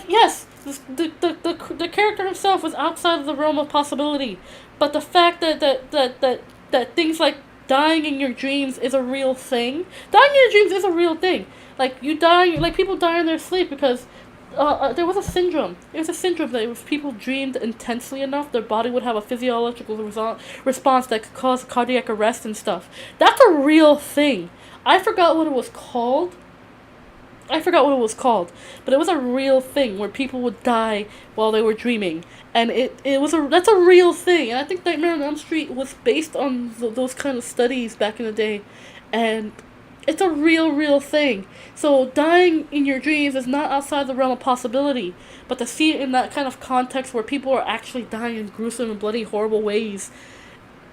yes, the character himself was outside of the realm of possibility. But the fact that things like dying in your dreams is a real thing. Dying in your dreams is a real thing. Like, people die in their sleep because there was a syndrome. It was a syndrome that if people dreamed intensely enough, their body would have a physiological response that could cause cardiac arrest and stuff. That's a real thing. I forgot what it was called. I forgot what it was called, but it was a real thing where people would die while they were dreaming, and that's a real thing. And I think Nightmare on Elm Street was based on those kind of studies back in the day, and it's a real thing. So dying in your dreams is not outside the realm of possibility, but to see it in that kind of context where people are actually dying in gruesome and bloody horrible ways,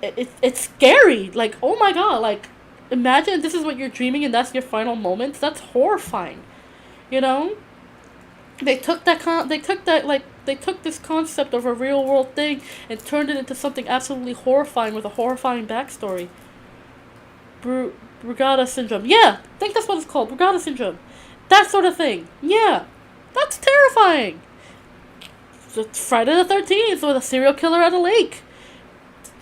it's scary. Like, oh my god, like, imagine this is what you're dreaming and that's your final moments. That's horrifying. You know? They took this concept of a real world thing and turned it into something absolutely horrifying with a horrifying backstory. Brugada syndrome. Yeah, I think that's what it's called. Brugada syndrome. That sort of thing. Yeah. That's terrifying. It's Friday the 13th with a serial killer at a lake.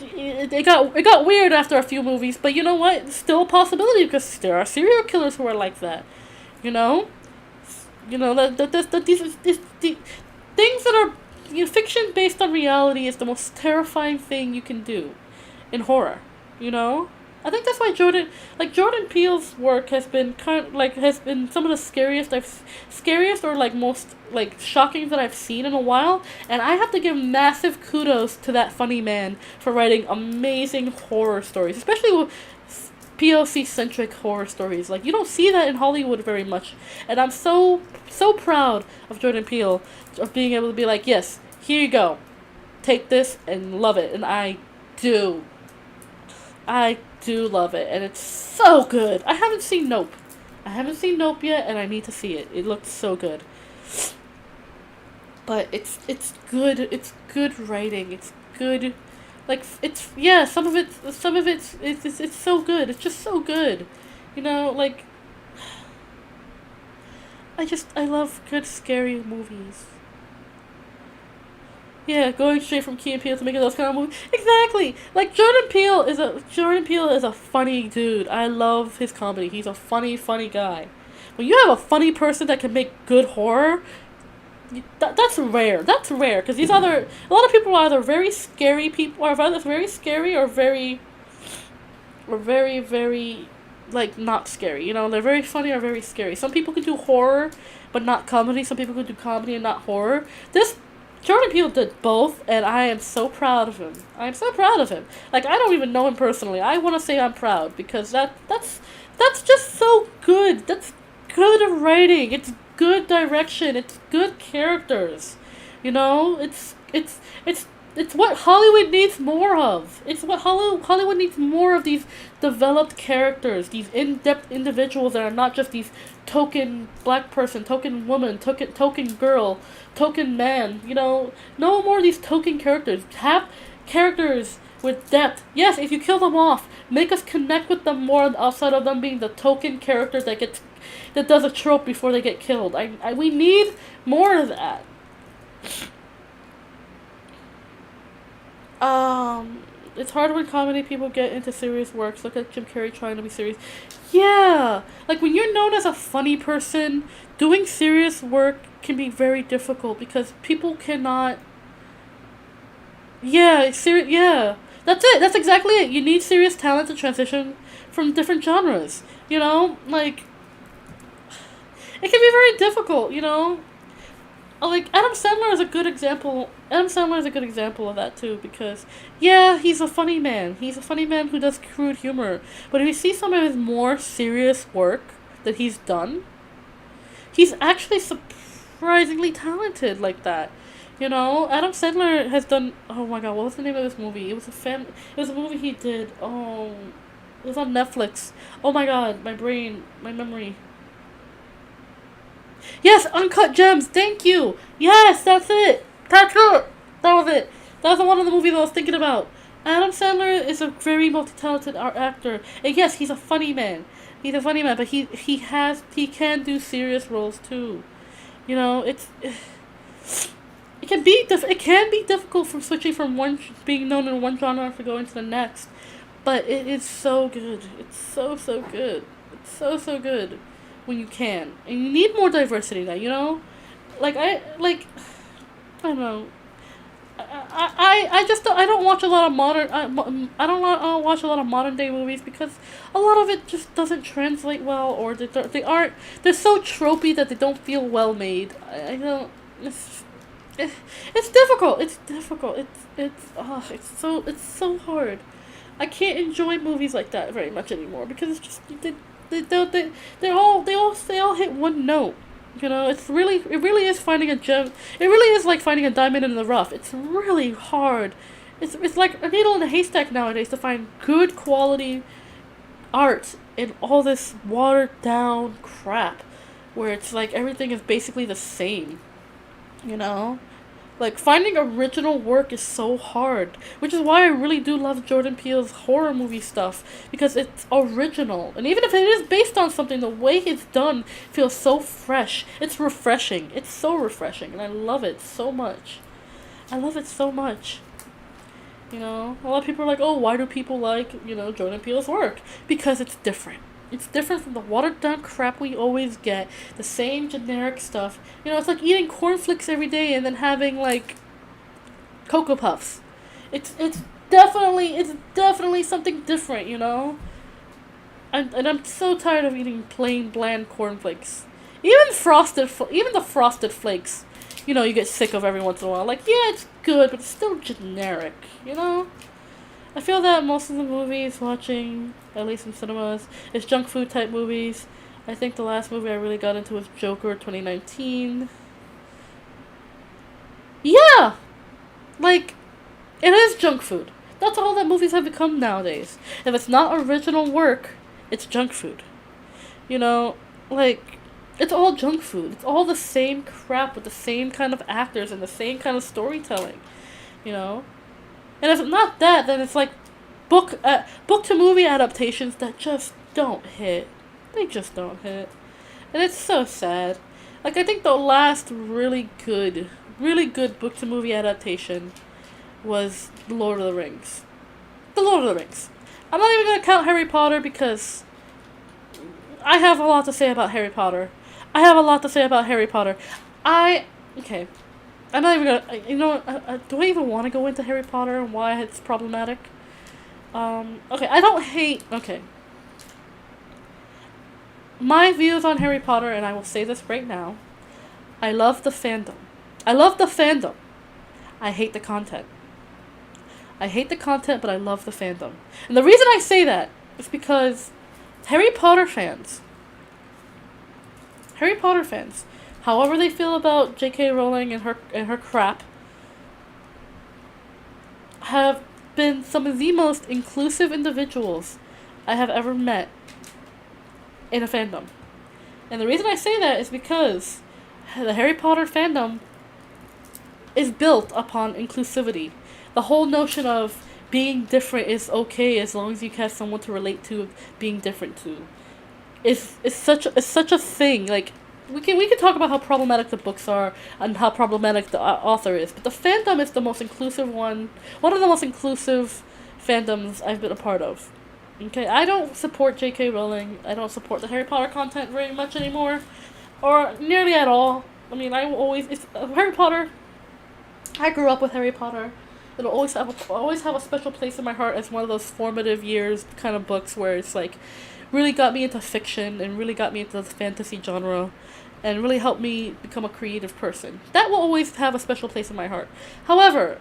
It got weird after a few movies, but you know what? It's still a possibility because there are serial killers who are like that. You know? These things that are, fiction based on reality is the most terrifying thing you can do in horror. You know? I think that's why Jordan Peele's work has been has been some of the scariest or like most like shocking that I've seen in a while, and I have to give massive kudos to that funny man for writing amazing horror stories, especially with POC centric horror stories. Like, you don't see that in Hollywood very much, and I'm so proud of Jordan Peele of being able to be like, yes, here you go, take this and love it, and I do love it, and it's so good. I haven't seen Nope yet, and I need to see it. It looks so good. But it's good. It's good writing. It's good. Like, it's, yeah, some of it's so good. It's just so good. Like, I love good scary movies. Yeah, going straight from Key and Peele to making those kind of movies. Exactly. Like, Jordan Peele is a funny dude. I love his comedy. He's a funny guy. When you have a funny person that can make good horror, that's rare. That's rare because a lot of people are either very scary people, or either very scary or very like not scary. They're very funny or very scary. Some people can do horror but not comedy. Some people can do comedy and not horror. Jordan Peele did both, and I am so proud of him. Like, I don't even know him personally. I want to say I'm proud because that's just so good. That's good writing. It's good direction. It's good characters. It's what Hollywood needs more of. It's what Hollywood needs more of, these developed characters, these in-depth individuals that are not just these token black person, token woman, token girl, token man. No more of these token characters. Have characters with depth. Yes, if you kill them off, make us connect with them more outside of them being the token character that does a trope before they get killed. We need more of that. It's hard when comedy people get into serious works. Look at Jim Carrey trying to be serious. Yeah! Like, when you're known as a funny person, doing serious work can be very difficult because people cannot... Yeah, yeah. That's it. That's exactly it. You need serious talent to transition from different genres. Like... It can be very difficult, Like, Adam Sandler is a good example. Adam Sandler is a good example of that, too, because, yeah, he's a funny man. He's a funny man who does crude humor. But if you see some of his more serious work that he's done, he's actually surprisingly talented like that. Adam Sandler has done, oh my god, what was the name of this movie? It was a movie he did. Oh, it was on Netflix. Oh my god, my memory. Yes, Uncut Gems. Thank you. Yes, that's it. That was it. That was one of the movies I was thinking about. Adam Sandler is a very multi-talented actor. And yes, he's a funny man. But he can do serious roles too. It can be difficult from switching from being known in one genre to go into the next. But it is so good. It's so good. It's so good. When you can, and you need more diversity now. I don't know. I don't watch a lot of I don't watch a lot of modern day movies because a lot of it just doesn't translate well, or they aren't, they're so tropey that they don't feel well made. I don't. It's difficult. It's difficult. It's so hard. I can't enjoy movies like that very much anymore because it's just they all hit one note. You know, it really is finding a gem. It really is like finding a diamond in the rough. It's really hard. It's like a needle in a haystack nowadays to find good quality art in all this watered down crap, where it's like everything is basically the same. You know, like finding original work is so hard, which is why I really do love Jordan Peele's horror movie stuff because it's original. And even if it is based on something, the way it's done feels so fresh. It's refreshing. It's so refreshing, and I love it so much. I love it so much. You know, a lot of people are like, "Oh, why do people like, Jordan Peele's work?" Because it's different. It's different from the watered down crap we always get. The same generic stuff. You know, it's like eating cornflakes every day and then having like Cocoa Puffs. It's definitely something different, you know? And I'm so tired of eating plain bland cornflakes. Even the frosted flakes, you get sick of every once in a while. Like, yeah, it's good, but it's still generic, you know? I feel that most of the movies watching, at least in cinemas, is junk food type movies. I think the last movie I really got into was Joker 2019. Yeah! Like, it is junk food. That's all that movies have become nowadays. If it's not original work, it's junk food. You know, like, it's all junk food. It's all the same crap with the same kind of actors and the same kind of storytelling. You know? And if it's not that, then it's like book to movie adaptations that just don't hit. They just don't hit. And it's so sad. Like, I think the last really good book to movie adaptation was The Lord of the Rings. The Lord of the Rings. I'm not even gonna count Harry Potter because I have a lot to say about Harry Potter. Okay. I'm not even gonna, do I even want to go into Harry Potter and why it's problematic? Okay, I don't hate, okay. My views on Harry Potter, and I will say this right now, I love the fandom. I hate the content. But I love the fandom. And the reason I say that is because Harry Potter fans, however they feel about J.K. Rowling and her crap, have been some of the most inclusive individuals I have ever met in a fandom. And the reason I say that is because the Harry Potter fandom is built upon inclusivity. The whole notion of being different is okay as long as you have someone to relate to being different to. Is such a thing. Like, we can talk about how problematic the books are and how problematic the author is, but the fandom is the most inclusive one of the most inclusive fandoms I've been a part of. Okay, I don't support J.K. Rowling. I don't support the Harry Potter content very much anymore, or nearly at all. I mean, Harry Potter. I grew up with Harry Potter. It'll always have a special place in my heart as one of those formative years kind of books where it's like really got me into fiction and really got me into the fantasy genre and really helped me become a creative person. That will always have a special place in my heart. However,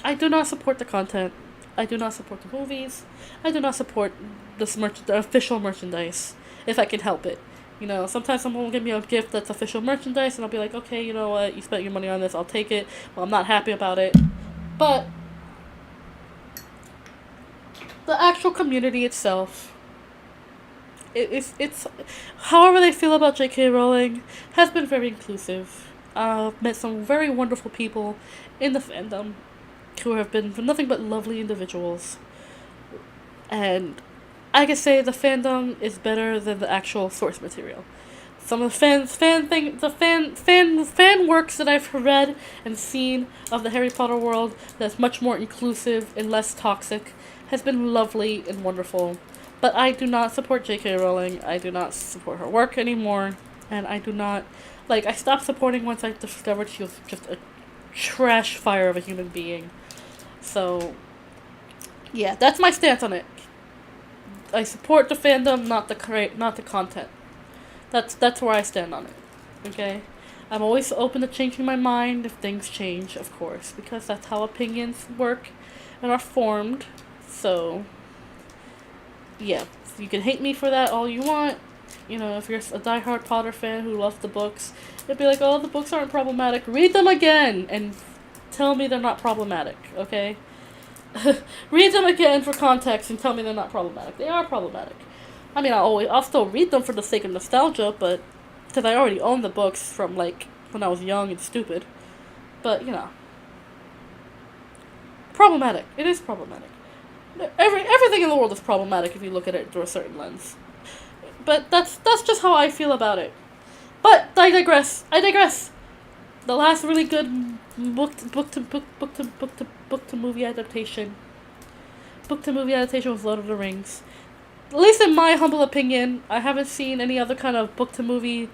I do not support the content. I do not support the movies. I do not support the official merchandise if I can help it. You know, sometimes someone will give me a gift that's official merchandise and I'll be like, okay, you know what, you spent your money on this, I'll take it. Well, I'm not happy about it. But the actual community itself, it's however they feel about J.K. Rowling has been very inclusive. I've met some very wonderful people in the fandom who have been nothing but lovely individuals. And I can say the fandom is better than the actual source material. Some of the fan works that I've read and seen of the Harry Potter world that's much more inclusive and less toxic has been lovely and wonderful. But I do not support J.K. Rowling. I do not support her work anymore. And I do not, I stopped supporting once I discovered she was just trash fire of a human being. So, yeah, that's my stance on it. I support the fandom, not the content. That's where I stand on it. Okay? I'm always open to changing my mind if things change, of course, because that's how opinions work and are formed. So, yeah, you can hate me for that all you want. You know, if you're a diehard Potter fan who loves the books, you'll be like, oh, the books aren't problematic. Read them again and tell me they're not problematic, okay? Read them again for context and tell me they're not problematic. They are problematic. I mean, I'll still read them for the sake of nostalgia, but because I already own the books from like when I was young and stupid. But you know, problematic. It is problematic. Everything in the world is problematic if you look at it through a certain lens. But that's just how I feel about it. But I digress. The last really good book to movie adaptation. Book to movie adaptation was Lord of the Rings. At least in my humble opinion, I haven't seen any other kind of book to movie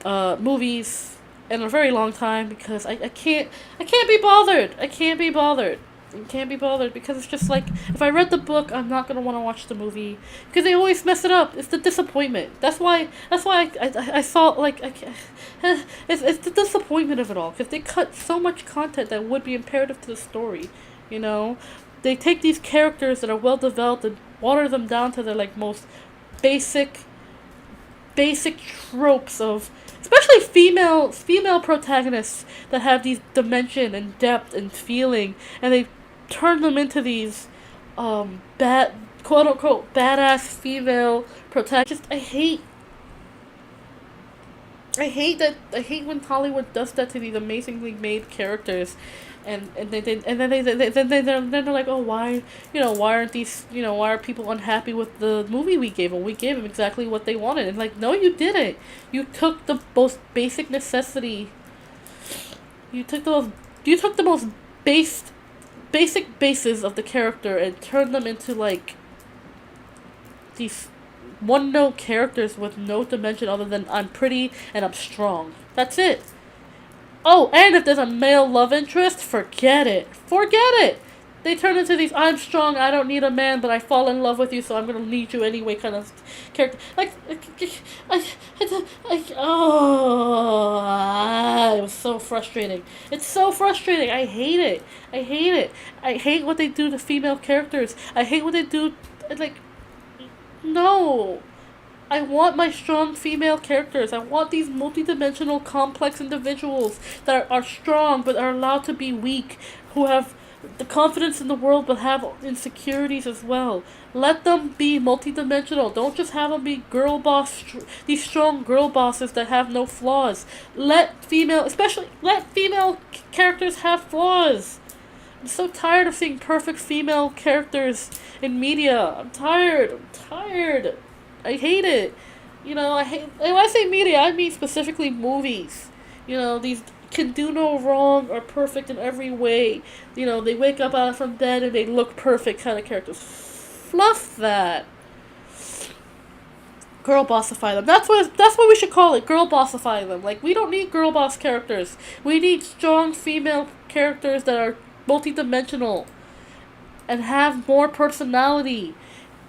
movies in a very long time because I can't be bothered. I can't be bothered because it's just like if I read the book, I'm not gonna want to watch the movie because they always mess it up. It's the disappointment. That's why I thought like it's the disappointment of it all because they cut so much content that would be imperative to the story. You know, they take these characters that are well developed and water them down to their like most basic tropes of especially female protagonists that have these dimension and depth and feeling, and they turn them into these bad quote unquote badass female protagonists. I hate when Hollywood does that to these amazingly made characters, and then they're like, oh, why aren't these, why are people unhappy with the movie we gave them? We gave them exactly what they wanted. And like, no, you didn't. You took the most basic necessity. You took the most basic bases of the character and turned them into like these one-note characters with no dimension other than I'm pretty and I'm strong. That's it. Oh, and if there's a male love interest, forget it. They turn into these I'm strong, I don't need a man, but I fall in love with you, so I'm gonna need you anyway kind of character. Like, it was so frustrating. It's so frustrating. I hate it. I hate what they do to female characters. I hate what they do, like, no. I want my strong female characters. I want these multidimensional, complex individuals that are strong but are allowed to be weak, who have the confidence in the world but have insecurities as well. Let them be multidimensional. Don't just have them be these strong girl bosses that have no flaws. Let female characters have flaws. I'm so tired of seeing perfect female characters in media. I'm tired. I hate it. When I say media, I mean specifically movies. These can do no wrong, are perfect in every way. They wake up out from bed and they look perfect kind of characters. Fluff that. Girl bossify them. That's what we should call it. Girl bossify them. Like, we don't need girl boss characters. We need strong female characters that are multidimensional and have more personality.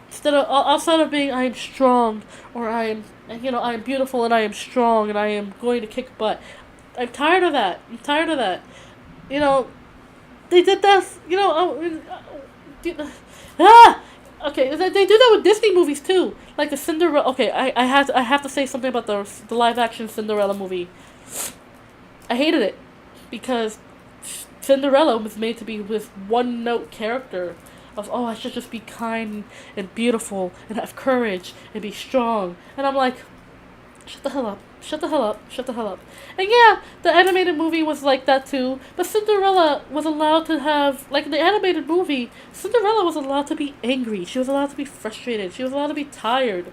Instead of outside of being I am strong or I am beautiful and I am strong and I am going to kick butt. I'm tired of that. They did that. Okay, they do that with Disney movies too, like the Cinderella. Okay, I have to say something about the live action Cinderella movie. I hated it because Cinderella was made to be this one note character of, oh, I should just be kind and beautiful and have courage and be strong. And I'm like, shut the hell up. And yeah, the animated movie was like that too, but Cinderella was allowed to have, like in the animated movie, Cinderella was allowed to be angry. She was allowed to be frustrated. She was allowed to be tired,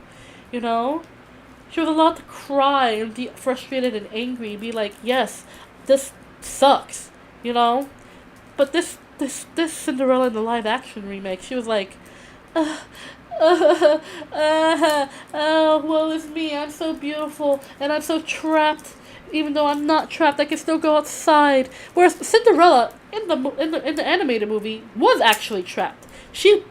She was allowed to cry and be frustrated and angry, be like, yes, this sucks, But this Cinderella in the live action remake, she was like, oh, well, it's me. I'm so beautiful, and I'm so trapped Even though I'm not trapped, I can still go outside. Whereas Cinderella in the animated movie was actually trapped. She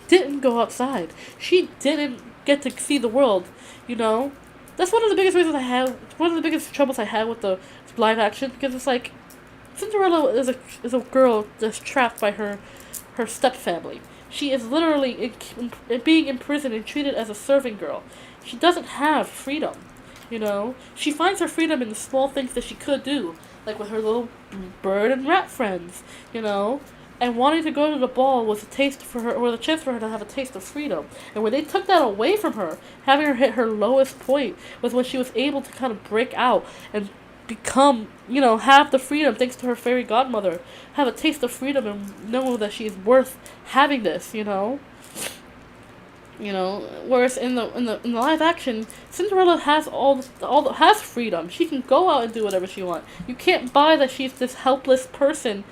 didn't go outside. She didn't get to see the world. You know, that's one of the biggest reasons I have. One of the biggest troubles I had with the live action, because it's like Cinderella is a girl that's trapped by her stepfamily. She is literally being imprisoned and treated as a serving girl. She doesn't have freedom. You know, she finds her freedom in the small things that she could do, like with her little bird and rat friends. You know, and wanting to go to the ball was a taste for her, or the chance for her to have a taste of freedom. And when they took that away from her, having her hit her lowest point was when she was able to kind of break out and become, have the freedom thanks to her fairy godmother, have a taste of freedom and know that she's worth having this. Whereas in the live action, Cinderella has has freedom. She can go out and do whatever she wants. You can't buy that she's this helpless person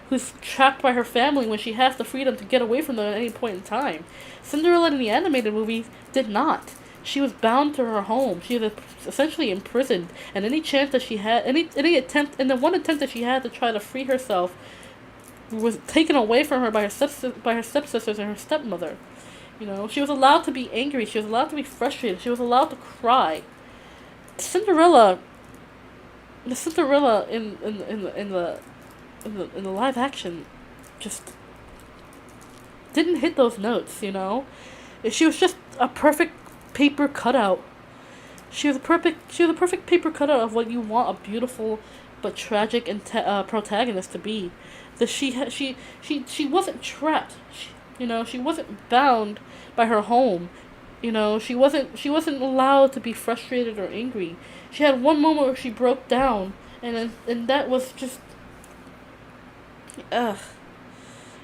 who's trapped by her family when she has the freedom to get away from them at any point in time. Cinderella in the animated movies did not. She was bound to her home. She was essentially imprisoned, and any chance that she had, any attempt, and the one attempt that she had to try to free herself was taken away from her by her stepsisters and her stepmother. She was allowed to be angry. She was allowed to be frustrated. She was allowed to cry. Cinderella in the live action just didn't hit those notes. She was just a perfect paper cutout. She was a perfect paper cutout of what you want a beautiful but tragic and protagonist to be. That she wasn't trapped. She wasn't bound by her home. She wasn't allowed to be frustrated or angry. She had one moment where she broke down, and that was just, I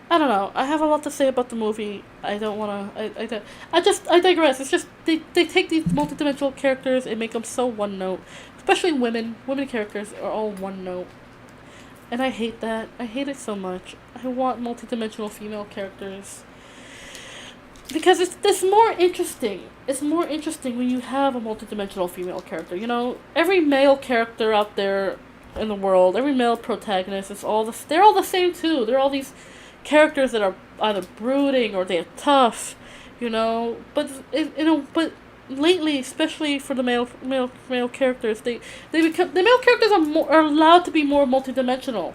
don't know. I have a lot to say about the movie. I don't wanna. I digress. It's just they take these multidimensional characters and make them so one note. Especially women. Women characters are all one note. And I hate that. I hate it so much. I want multidimensional female characters. Because it's more interesting. It's more interesting when you have a multidimensional female character. Every male character out there in the world, every male protagonist they're all the same too. They're all these characters that are either brooding or they're tough, But but lately, especially for the male characters, the male characters are allowed to be more multidimensional.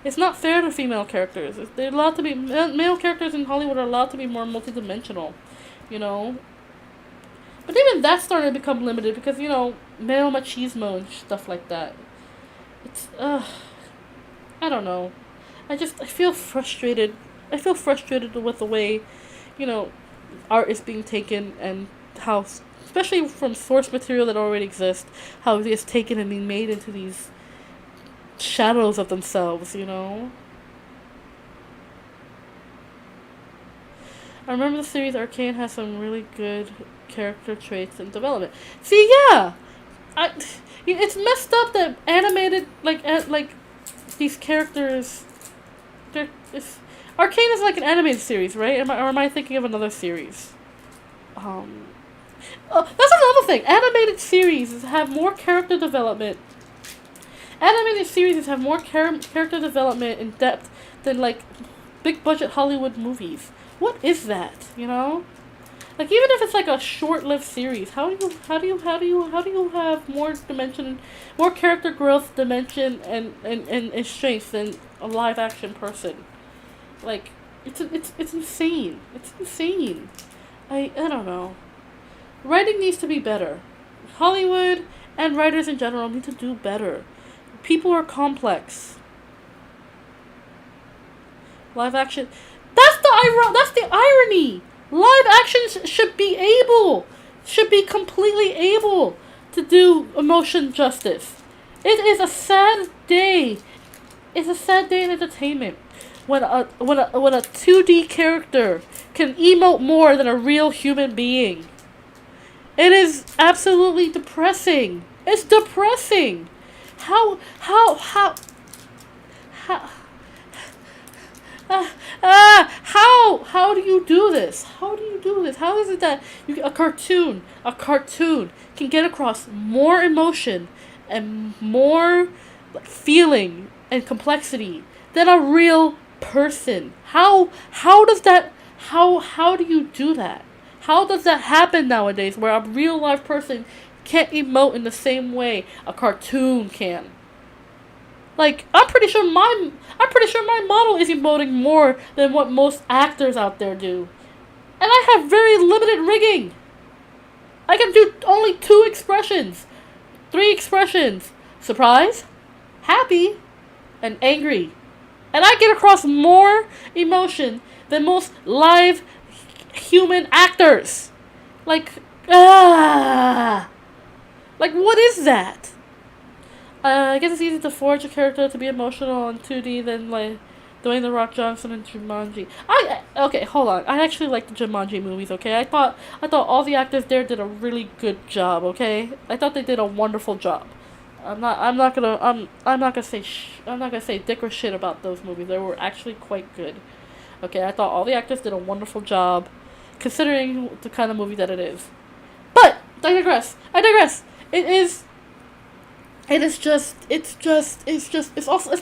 It's not fair to female characters. They're allowed to be male characters in Hollywood are allowed to be more multidimensional. But even that's starting to become limited because male machismo and stuff like that. It's I don't know. I feel frustrated. I feel frustrated with the way, art is being taken and how, especially from source material that already exists, how it is taken and being made into these shadows of themselves, I remember the series Arcane has some really good character traits and development. See, yeah! It's messed up that animated, like these characters, Arcane is like an animated series, right? Or am I thinking of another series? That's another thing. Animated series have more character development. Animated series have more character development in depth than big budget Hollywood movies. What is that? Like even if it's like a short-lived series, how do you have more dimension, more character growth, dimension, and strength than a live action person? Like it's insane. It's insane. I don't know. Writing needs to be better. Hollywood and writers in general need to do better. People are complex. Live action. That's the irony. Live action should be completely able to do emotion justice. It is a sad day. It's a sad day in entertainment when a 2D character can emote more than a real human being. It is absolutely depressing. It's depressing. How how do you do this? How do you do this? How is it that a cartoon can get across more emotion and more feeling and complexity than a real person? How does that how do you do that? How does that happen nowadays where a real life person can't emote in the same way a cartoon can? Like, I'm pretty sure my model is emoting more than what most actors out there do. And I have very limited rigging. I can do only 2 expressions. 3 expressions. Surprise, happy, and angry. And I get across more emotion than most live human actors. Like, like, what is that? I guess it's easy to forge a character to be emotional in 2D than, like, Dwayne The Rock Johnson and Jumanji. Okay, hold on. I actually like the Jumanji movies, okay? I thought all the actors there did a really good job, okay? I thought they did a wonderful job. I'm not gonna say dick or shit about those movies. They were actually quite good. Okay, I thought all the actors did a wonderful job, considering the kind of movie that it is. But I digress. It's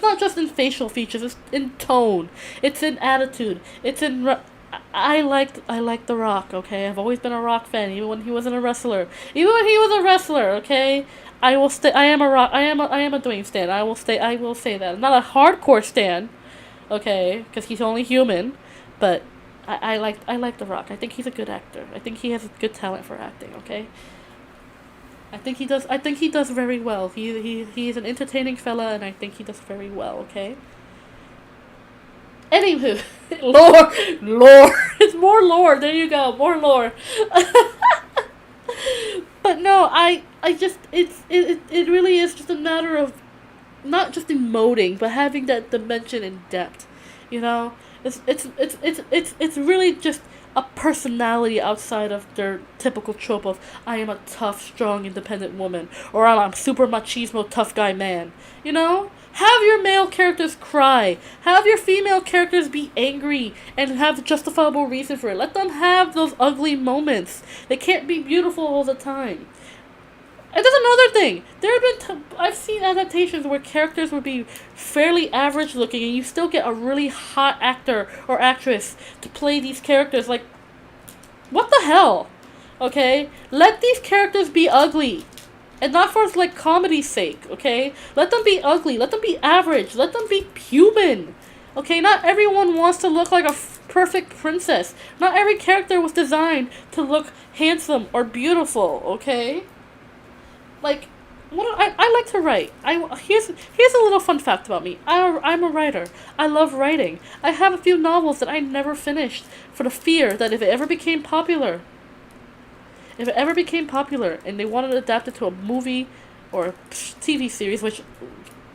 not just in facial features. It's in tone. It's in attitude. It's in. I like The Rock. Okay, I've always been a Rock fan, even when he wasn't a wrestler. Even when he was a wrestler. Okay, I will stay. I am a Rock. I am a Dwayne stan. I will stay. I will say that. I'm not a hardcore stan. Okay, because he's only human, but I like The Rock. I think he's a good actor. I think he has a good talent for acting. Okay. I think he does very well. He's an entertaining fella, and I think he does very well, okay? Anywho, lore. It's more lore. There you go, more lore. But no, I just it really is just a matter of not just emoting, but having that dimension and depth. You know, it's really just a personality outside of their typical trope of I am a tough, strong, independent woman, or I'm a super machismo tough guy man. You know? Have your male characters cry. Have your female characters be angry and have justifiable reason for it. Let them have those ugly moments. They can't be beautiful all the time. And that's another thing. There have been I've seen adaptations where characters would be fairly average looking, and you still get a really hot actor or actress to play these characters. Like, what the hell? Okay, let these characters be ugly, and not for like comedy's sake. Okay, let them be ugly. Let them be average. Let them be human. Okay, not everyone wants to look like a perfect princess. Not every character was designed to look handsome or beautiful. Okay. Like, what I like to write. Here's a little fun fact about me. I'm a writer. I love writing. I have a few novels that I never finished for the fear that if it ever became popular, and they wanted to adapt it to a movie or a TV series, which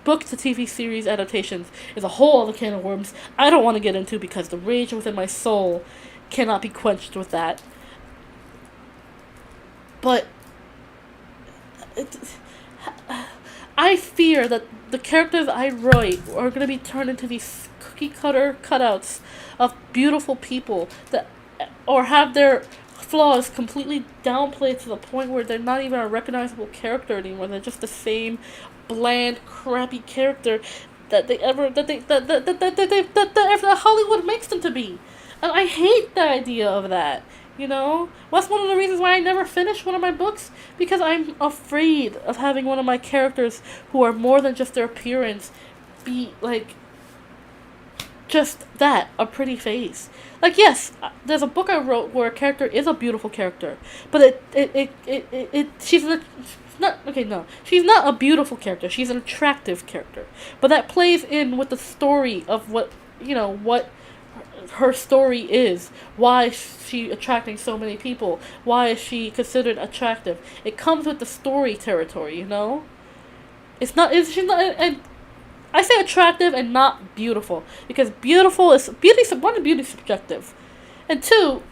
book to TV series adaptations is a whole other can of worms I don't want to get into because the rage within my soul cannot be quenched with that. But I fear that the characters I write are going to be turned into these cookie cutter cutouts of beautiful people that, or have their flaws completely downplayed to the point where they're not even a recognizable character anymore. They're just the same bland, crappy character that Hollywood makes them to be. And I hate the idea of that. You know? That's one of the reasons why I never finish one of my books, because I'm afraid of having one of my characters who are more than just their appearance be, like, just that, a pretty face. Like, yes, there's a book I wrote where a character is a beautiful character, but she's not a beautiful character, she's an attractive character. But that plays in with the story of what her story is, why she attracting so many people, why is she considered attractive. It comes with the story territory, you know. She's not, and I say attractive and not beautiful because beauty is subjective, and two,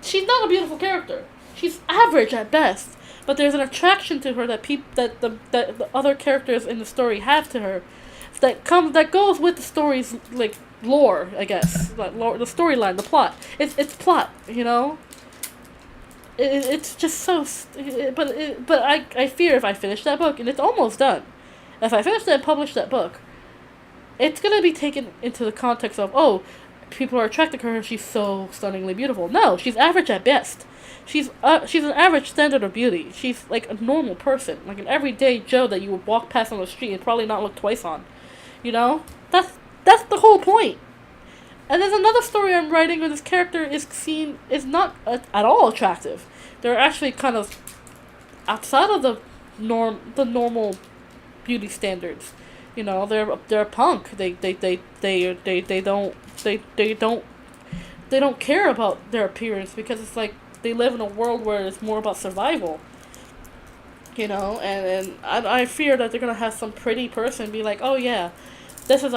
she's not a beautiful character. She's average at best, but there's an attraction to her that the other characters in the story have to her, that goes with the story's like lore, I guess. Like lore, the storyline, the plot. It's plot, you know. It's just so. But I fear if I finish that book, and it's almost done. If I finish and publish that book, it's gonna be taken into the context of, oh, people are attracted to her. She's so stunningly beautiful. No, she's average at best. She's an average standard of beauty. She's like a normal person, like an everyday Joe that you would walk past on the street and probably not look twice on. You know, that's the whole point. And there's another story I'm writing where this character is not at all attractive. They're actually kind of outside of the normal beauty standards. You know, they're punk. They don't care about their appearance because it's like they live in a world where it's more about survival. You know, and I fear that they're gonna have some pretty person be like, oh yeah, this is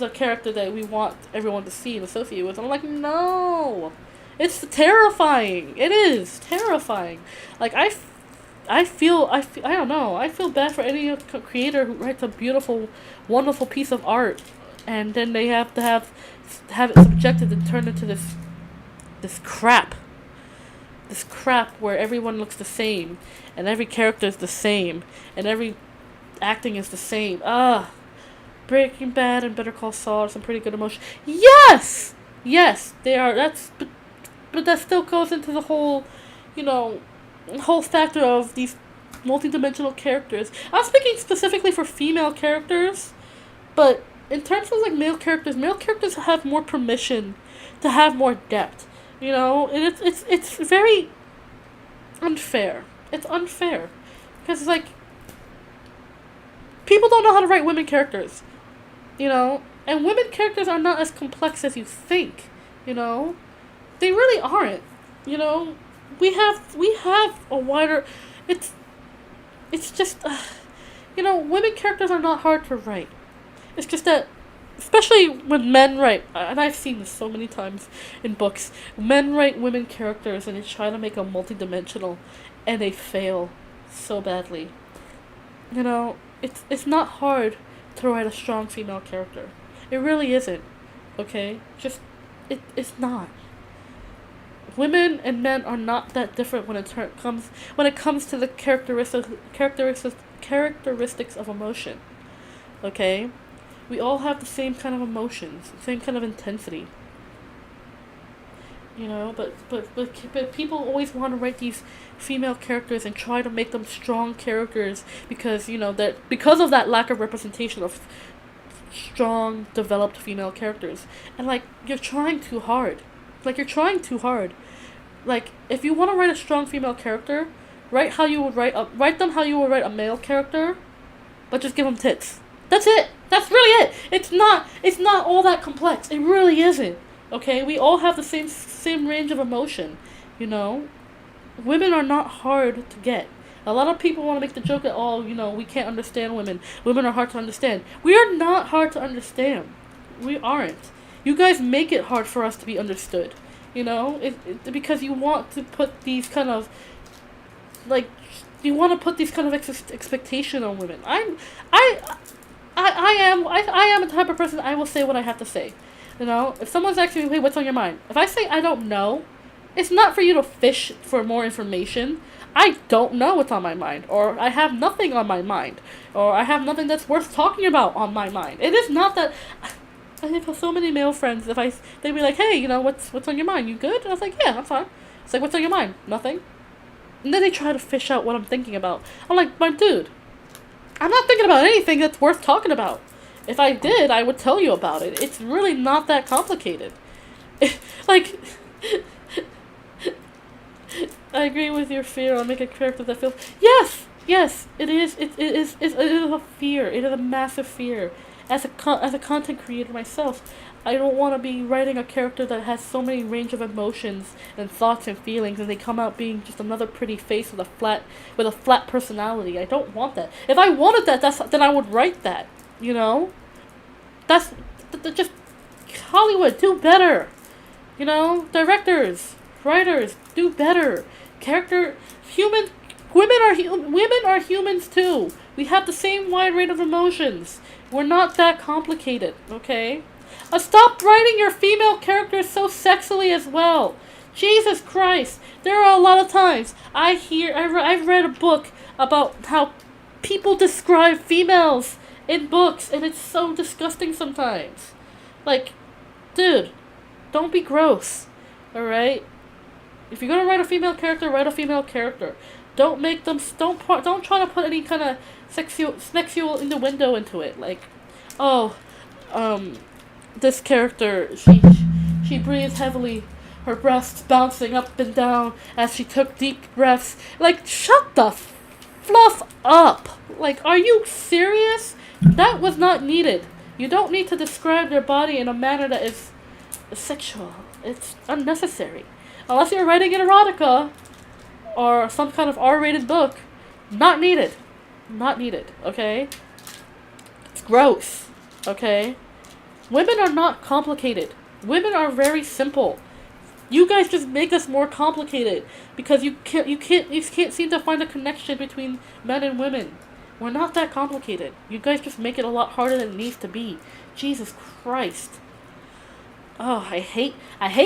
a character that we want everyone to see and associate with. And I'm like, no, it's terrifying. It is terrifying. Like I don't know. I feel bad for any creator who writes a beautiful, wonderful piece of art, and then they have to have it subjected and turned into this crap. This crap where everyone looks the same, and every character is the same, and every acting is the same. Breaking Bad and Better Call Saul are some pretty good emotion. Yes, they are. But that still goes into the whole, you know, whole factor of these multi-dimensional characters. I'm speaking specifically for female characters, but in terms of like male characters have more permission to have more depth. You know, and it's very unfair. It's unfair because it's like people don't know how to write women characters. You know, and women characters are not as complex as you think. You know, they really aren't. You know, we have a wider. It's just, you know, women characters are not hard to write. It's just that, especially when men write, and I've seen this so many times in books, men write women characters and they try to make them multidimensional, and they fail so badly. You know, it's not hard to write a strong female character. It really isn't. Okay? Just, it's not. Women and men are not that different when it comes to the characteristics of emotion. Okay? We all have the same kind of emotions, the same kind of intensity. You know, but people always want to write these female characters and try to make them strong characters because, you know, that because of that lack of representation of strong, developed female characters. And like you're trying too hard. Like if you want to write a strong female character, write them how you would write a male character, but just give them tits. That's it. That's really it. It's not all that complex. It really isn't. Okay? We all have the same range of emotion, you know? Women are not hard to get. A lot of people want to make the joke that, oh, you know, we can't understand women. Women are hard to understand. We are not hard to understand. We aren't. You guys make it hard for us to be understood. You know? Because you want to put these kind of, like, expectation on women. I am a type of person, I will say what I have to say. You know, if someone's asking me, hey, what's on your mind? If I say I don't know, it's not for you to fish for more information. I don't know what's on my mind, or I have nothing on my mind, or I have nothing that's worth talking about on my mind. It is not that. I have so many male friends. They'd be like, hey, you know, what's on your mind? You good? And I was like, yeah, I'm fine. It's like, what's on your mind? Nothing. And then they try to fish out what I'm thinking about. I'm like, my dude, I'm not thinking about anything that's worth talking about. If I did, I would tell you about it. It's really not that complicated. Like, I agree with your fear on making a character that feels... Yes, it is. It is a fear. It is a massive fear. As a content creator myself, I don't want to be writing a character that has so many range of emotions and thoughts and feelings, and they come out being just another pretty face with a flat personality. I don't want that. If I wanted that, then I would write that. You know, that's just Hollywood. Do better. You know, directors, writers, do better. Women are humans too. We have the same wide range of emotions. We're not that complicated, okay? Stop writing your female characters so sexily as well. Jesus Christ. There are a lot of times I've read a book about how people describe females in books, and it's so disgusting sometimes. Like, dude, don't be gross. Alright? If you're gonna write a female character, write a female character. Don't make them, don't try to put any kind of sexual innuendo into it. Like, oh, this character, she breathes heavily, her breasts bouncing up and down as she took deep breaths. Like, shut the fluff up. Like, are you serious? That was not needed. You don't need to describe their body in a manner that is sexual. It's unnecessary. Unless you're writing an erotica or some kind of R-rated book. Not needed. Not needed, okay? It's gross, okay? Women are not complicated. Women are very simple. You guys just make us more complicated because you can't seem to find a connection between men and women. We're not that complicated. You guys just make it a lot harder than it needs to be. Jesus Christ. Oh, I hate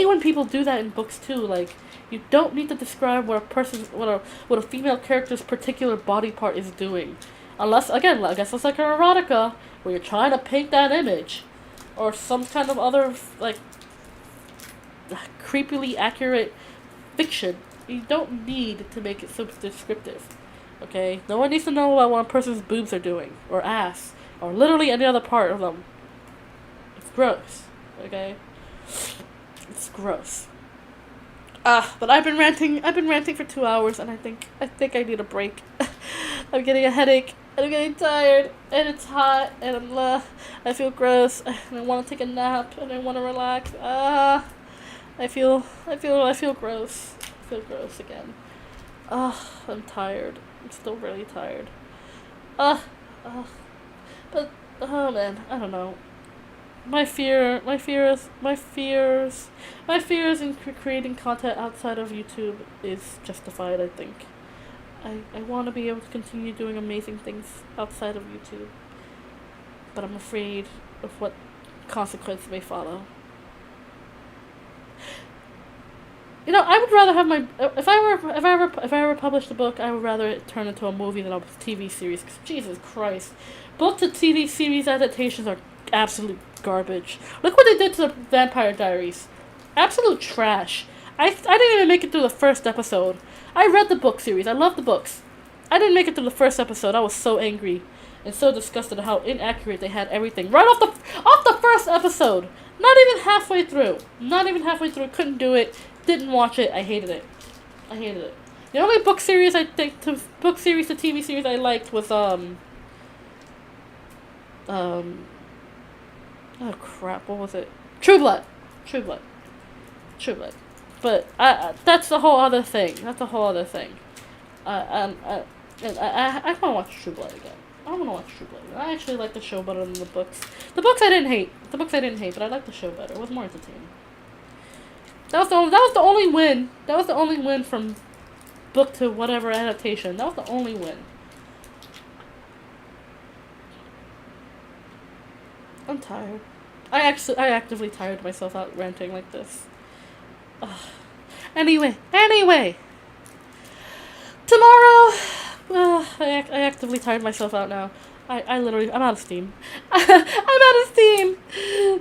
when people do that in books too. Like, you don't need to describe what a female character's particular body part is doing, unless, again, I guess it's like an erotica where you're trying to paint that image, or some kind of other like creepily accurate fiction. You don't need to make it so descriptive. Okay, no one needs to know about what a person's boobs are doing, or ass, or literally any other part of them. It's gross. Okay. It's gross. But I've been ranting for 2 hours, and I think I need a break. I'm getting a headache, and I'm getting tired, and it's hot, and I feel gross, and I want to take a nap, and I want to relax. I feel gross. I feel gross again. I'm tired. I'm still really tired. But oh man, I don't know. My fears in creating content outside of YouTube is justified, I think. I want to be able to continue doing amazing things outside of YouTube, but I'm afraid of what consequence may follow. You know, I would rather have my if I ever published a book, I would rather it turn into a movie than a TV series. 'Cause Jesus Christ, book to TV series adaptations are absolute garbage. Look what they did to the Vampire Diaries. Absolute trash. I didn't even make it through the first episode. I read the book series. I love the books. I didn't make it through the first episode. I was so angry and so disgusted at how inaccurate they had everything. Right off the first episode. Not even halfway through. Couldn't do it. Didn't watch it. I hated it. The only book series to TV series I liked was oh crap, what was it? True Blood. But that's a whole other thing. I want to watch True Blood again. I actually like the show better than the books. The books I didn't hate, but I liked the show better. It was more entertaining. That was the only win. That was the only win from book to whatever adaptation. That was the only win. I'm tired. I actively tired myself out ranting like this. Ugh. Anyway. Tomorrow, I actively tired myself out now. I'm out of steam. I'm out of steam.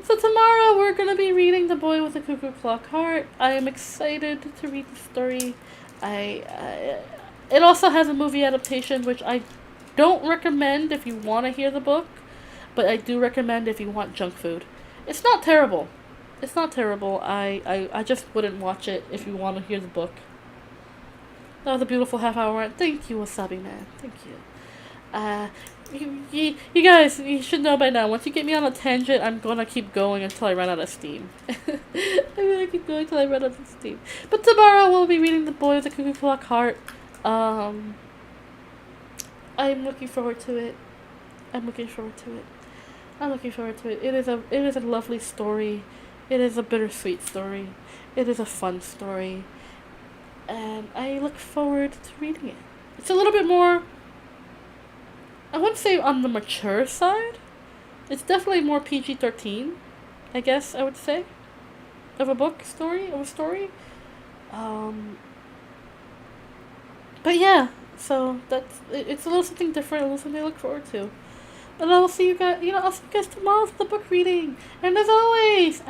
So tomorrow we're gonna be reading The Boy with the Cuckoo Clock Heart. I am excited to read the story. It also has a movie adaptation, which I don't recommend if you want to hear the book, but I do recommend if you want junk food. It's not terrible. I just wouldn't watch it if you want to hear the book. That was a beautiful half-hour rant. Thank you, Wasabi Man. Thank you. You guys, you should know by now, once you get me on a tangent, I'm gonna keep going until I run out of steam. But tomorrow we'll be reading The Boy with the Cuckoo Clock Heart. I'm looking forward to it. It is a lovely story. It is a bittersweet story. It is a fun story. And I look forward to reading it. It's a little bit more, I wouldn't say on the mature side. It's definitely more PG-13. I guess I would say, of a book story, of a story. But yeah, so it's a little something different, a little something to look forward to. And I will see you guys, I'll see you guys tomorrow for the book reading. And as always,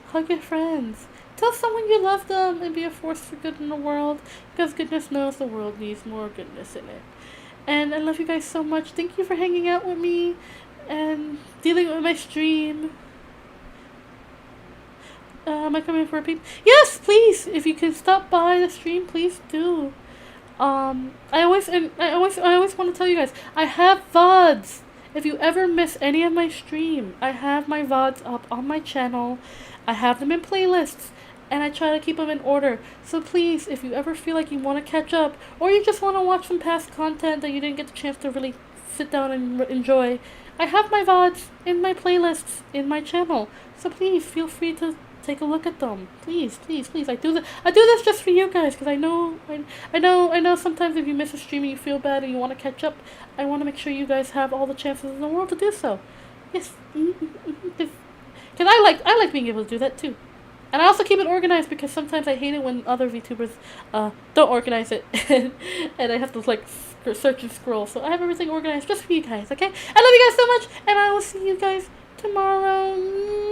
hug your friends. Tell someone you love them and be a force for good in the world, because goodness knows the world needs more goodness in it. And I love you guys so much. Thank you for hanging out with me and dealing with my stream. Am I coming for a peep? Yes, please. If you can stop by the stream, please do. I always want to tell you guys, I have VODs. If you ever miss any of my stream, I have my VODs up on my channel. I have them in playlists, and I try to keep them in order. So please, if you ever feel like you want to catch up, or you just want to watch some past content that you didn't get the chance to really sit down and enjoy, I have my VODs in my playlists in my channel. So please feel free to take a look at them. Please. I do this just for you guys, because I know sometimes if you miss a stream and you feel bad and you want to catch up, I want to make sure you guys have all the chances in the world to do so. Yes. Because I like being able to do that too. And I also keep it organized, because sometimes I hate it when other VTubers don't organize it and I have to search and scroll. So I have everything organized just for you guys, okay? I love you guys so much, and I will see you guys tomorrow.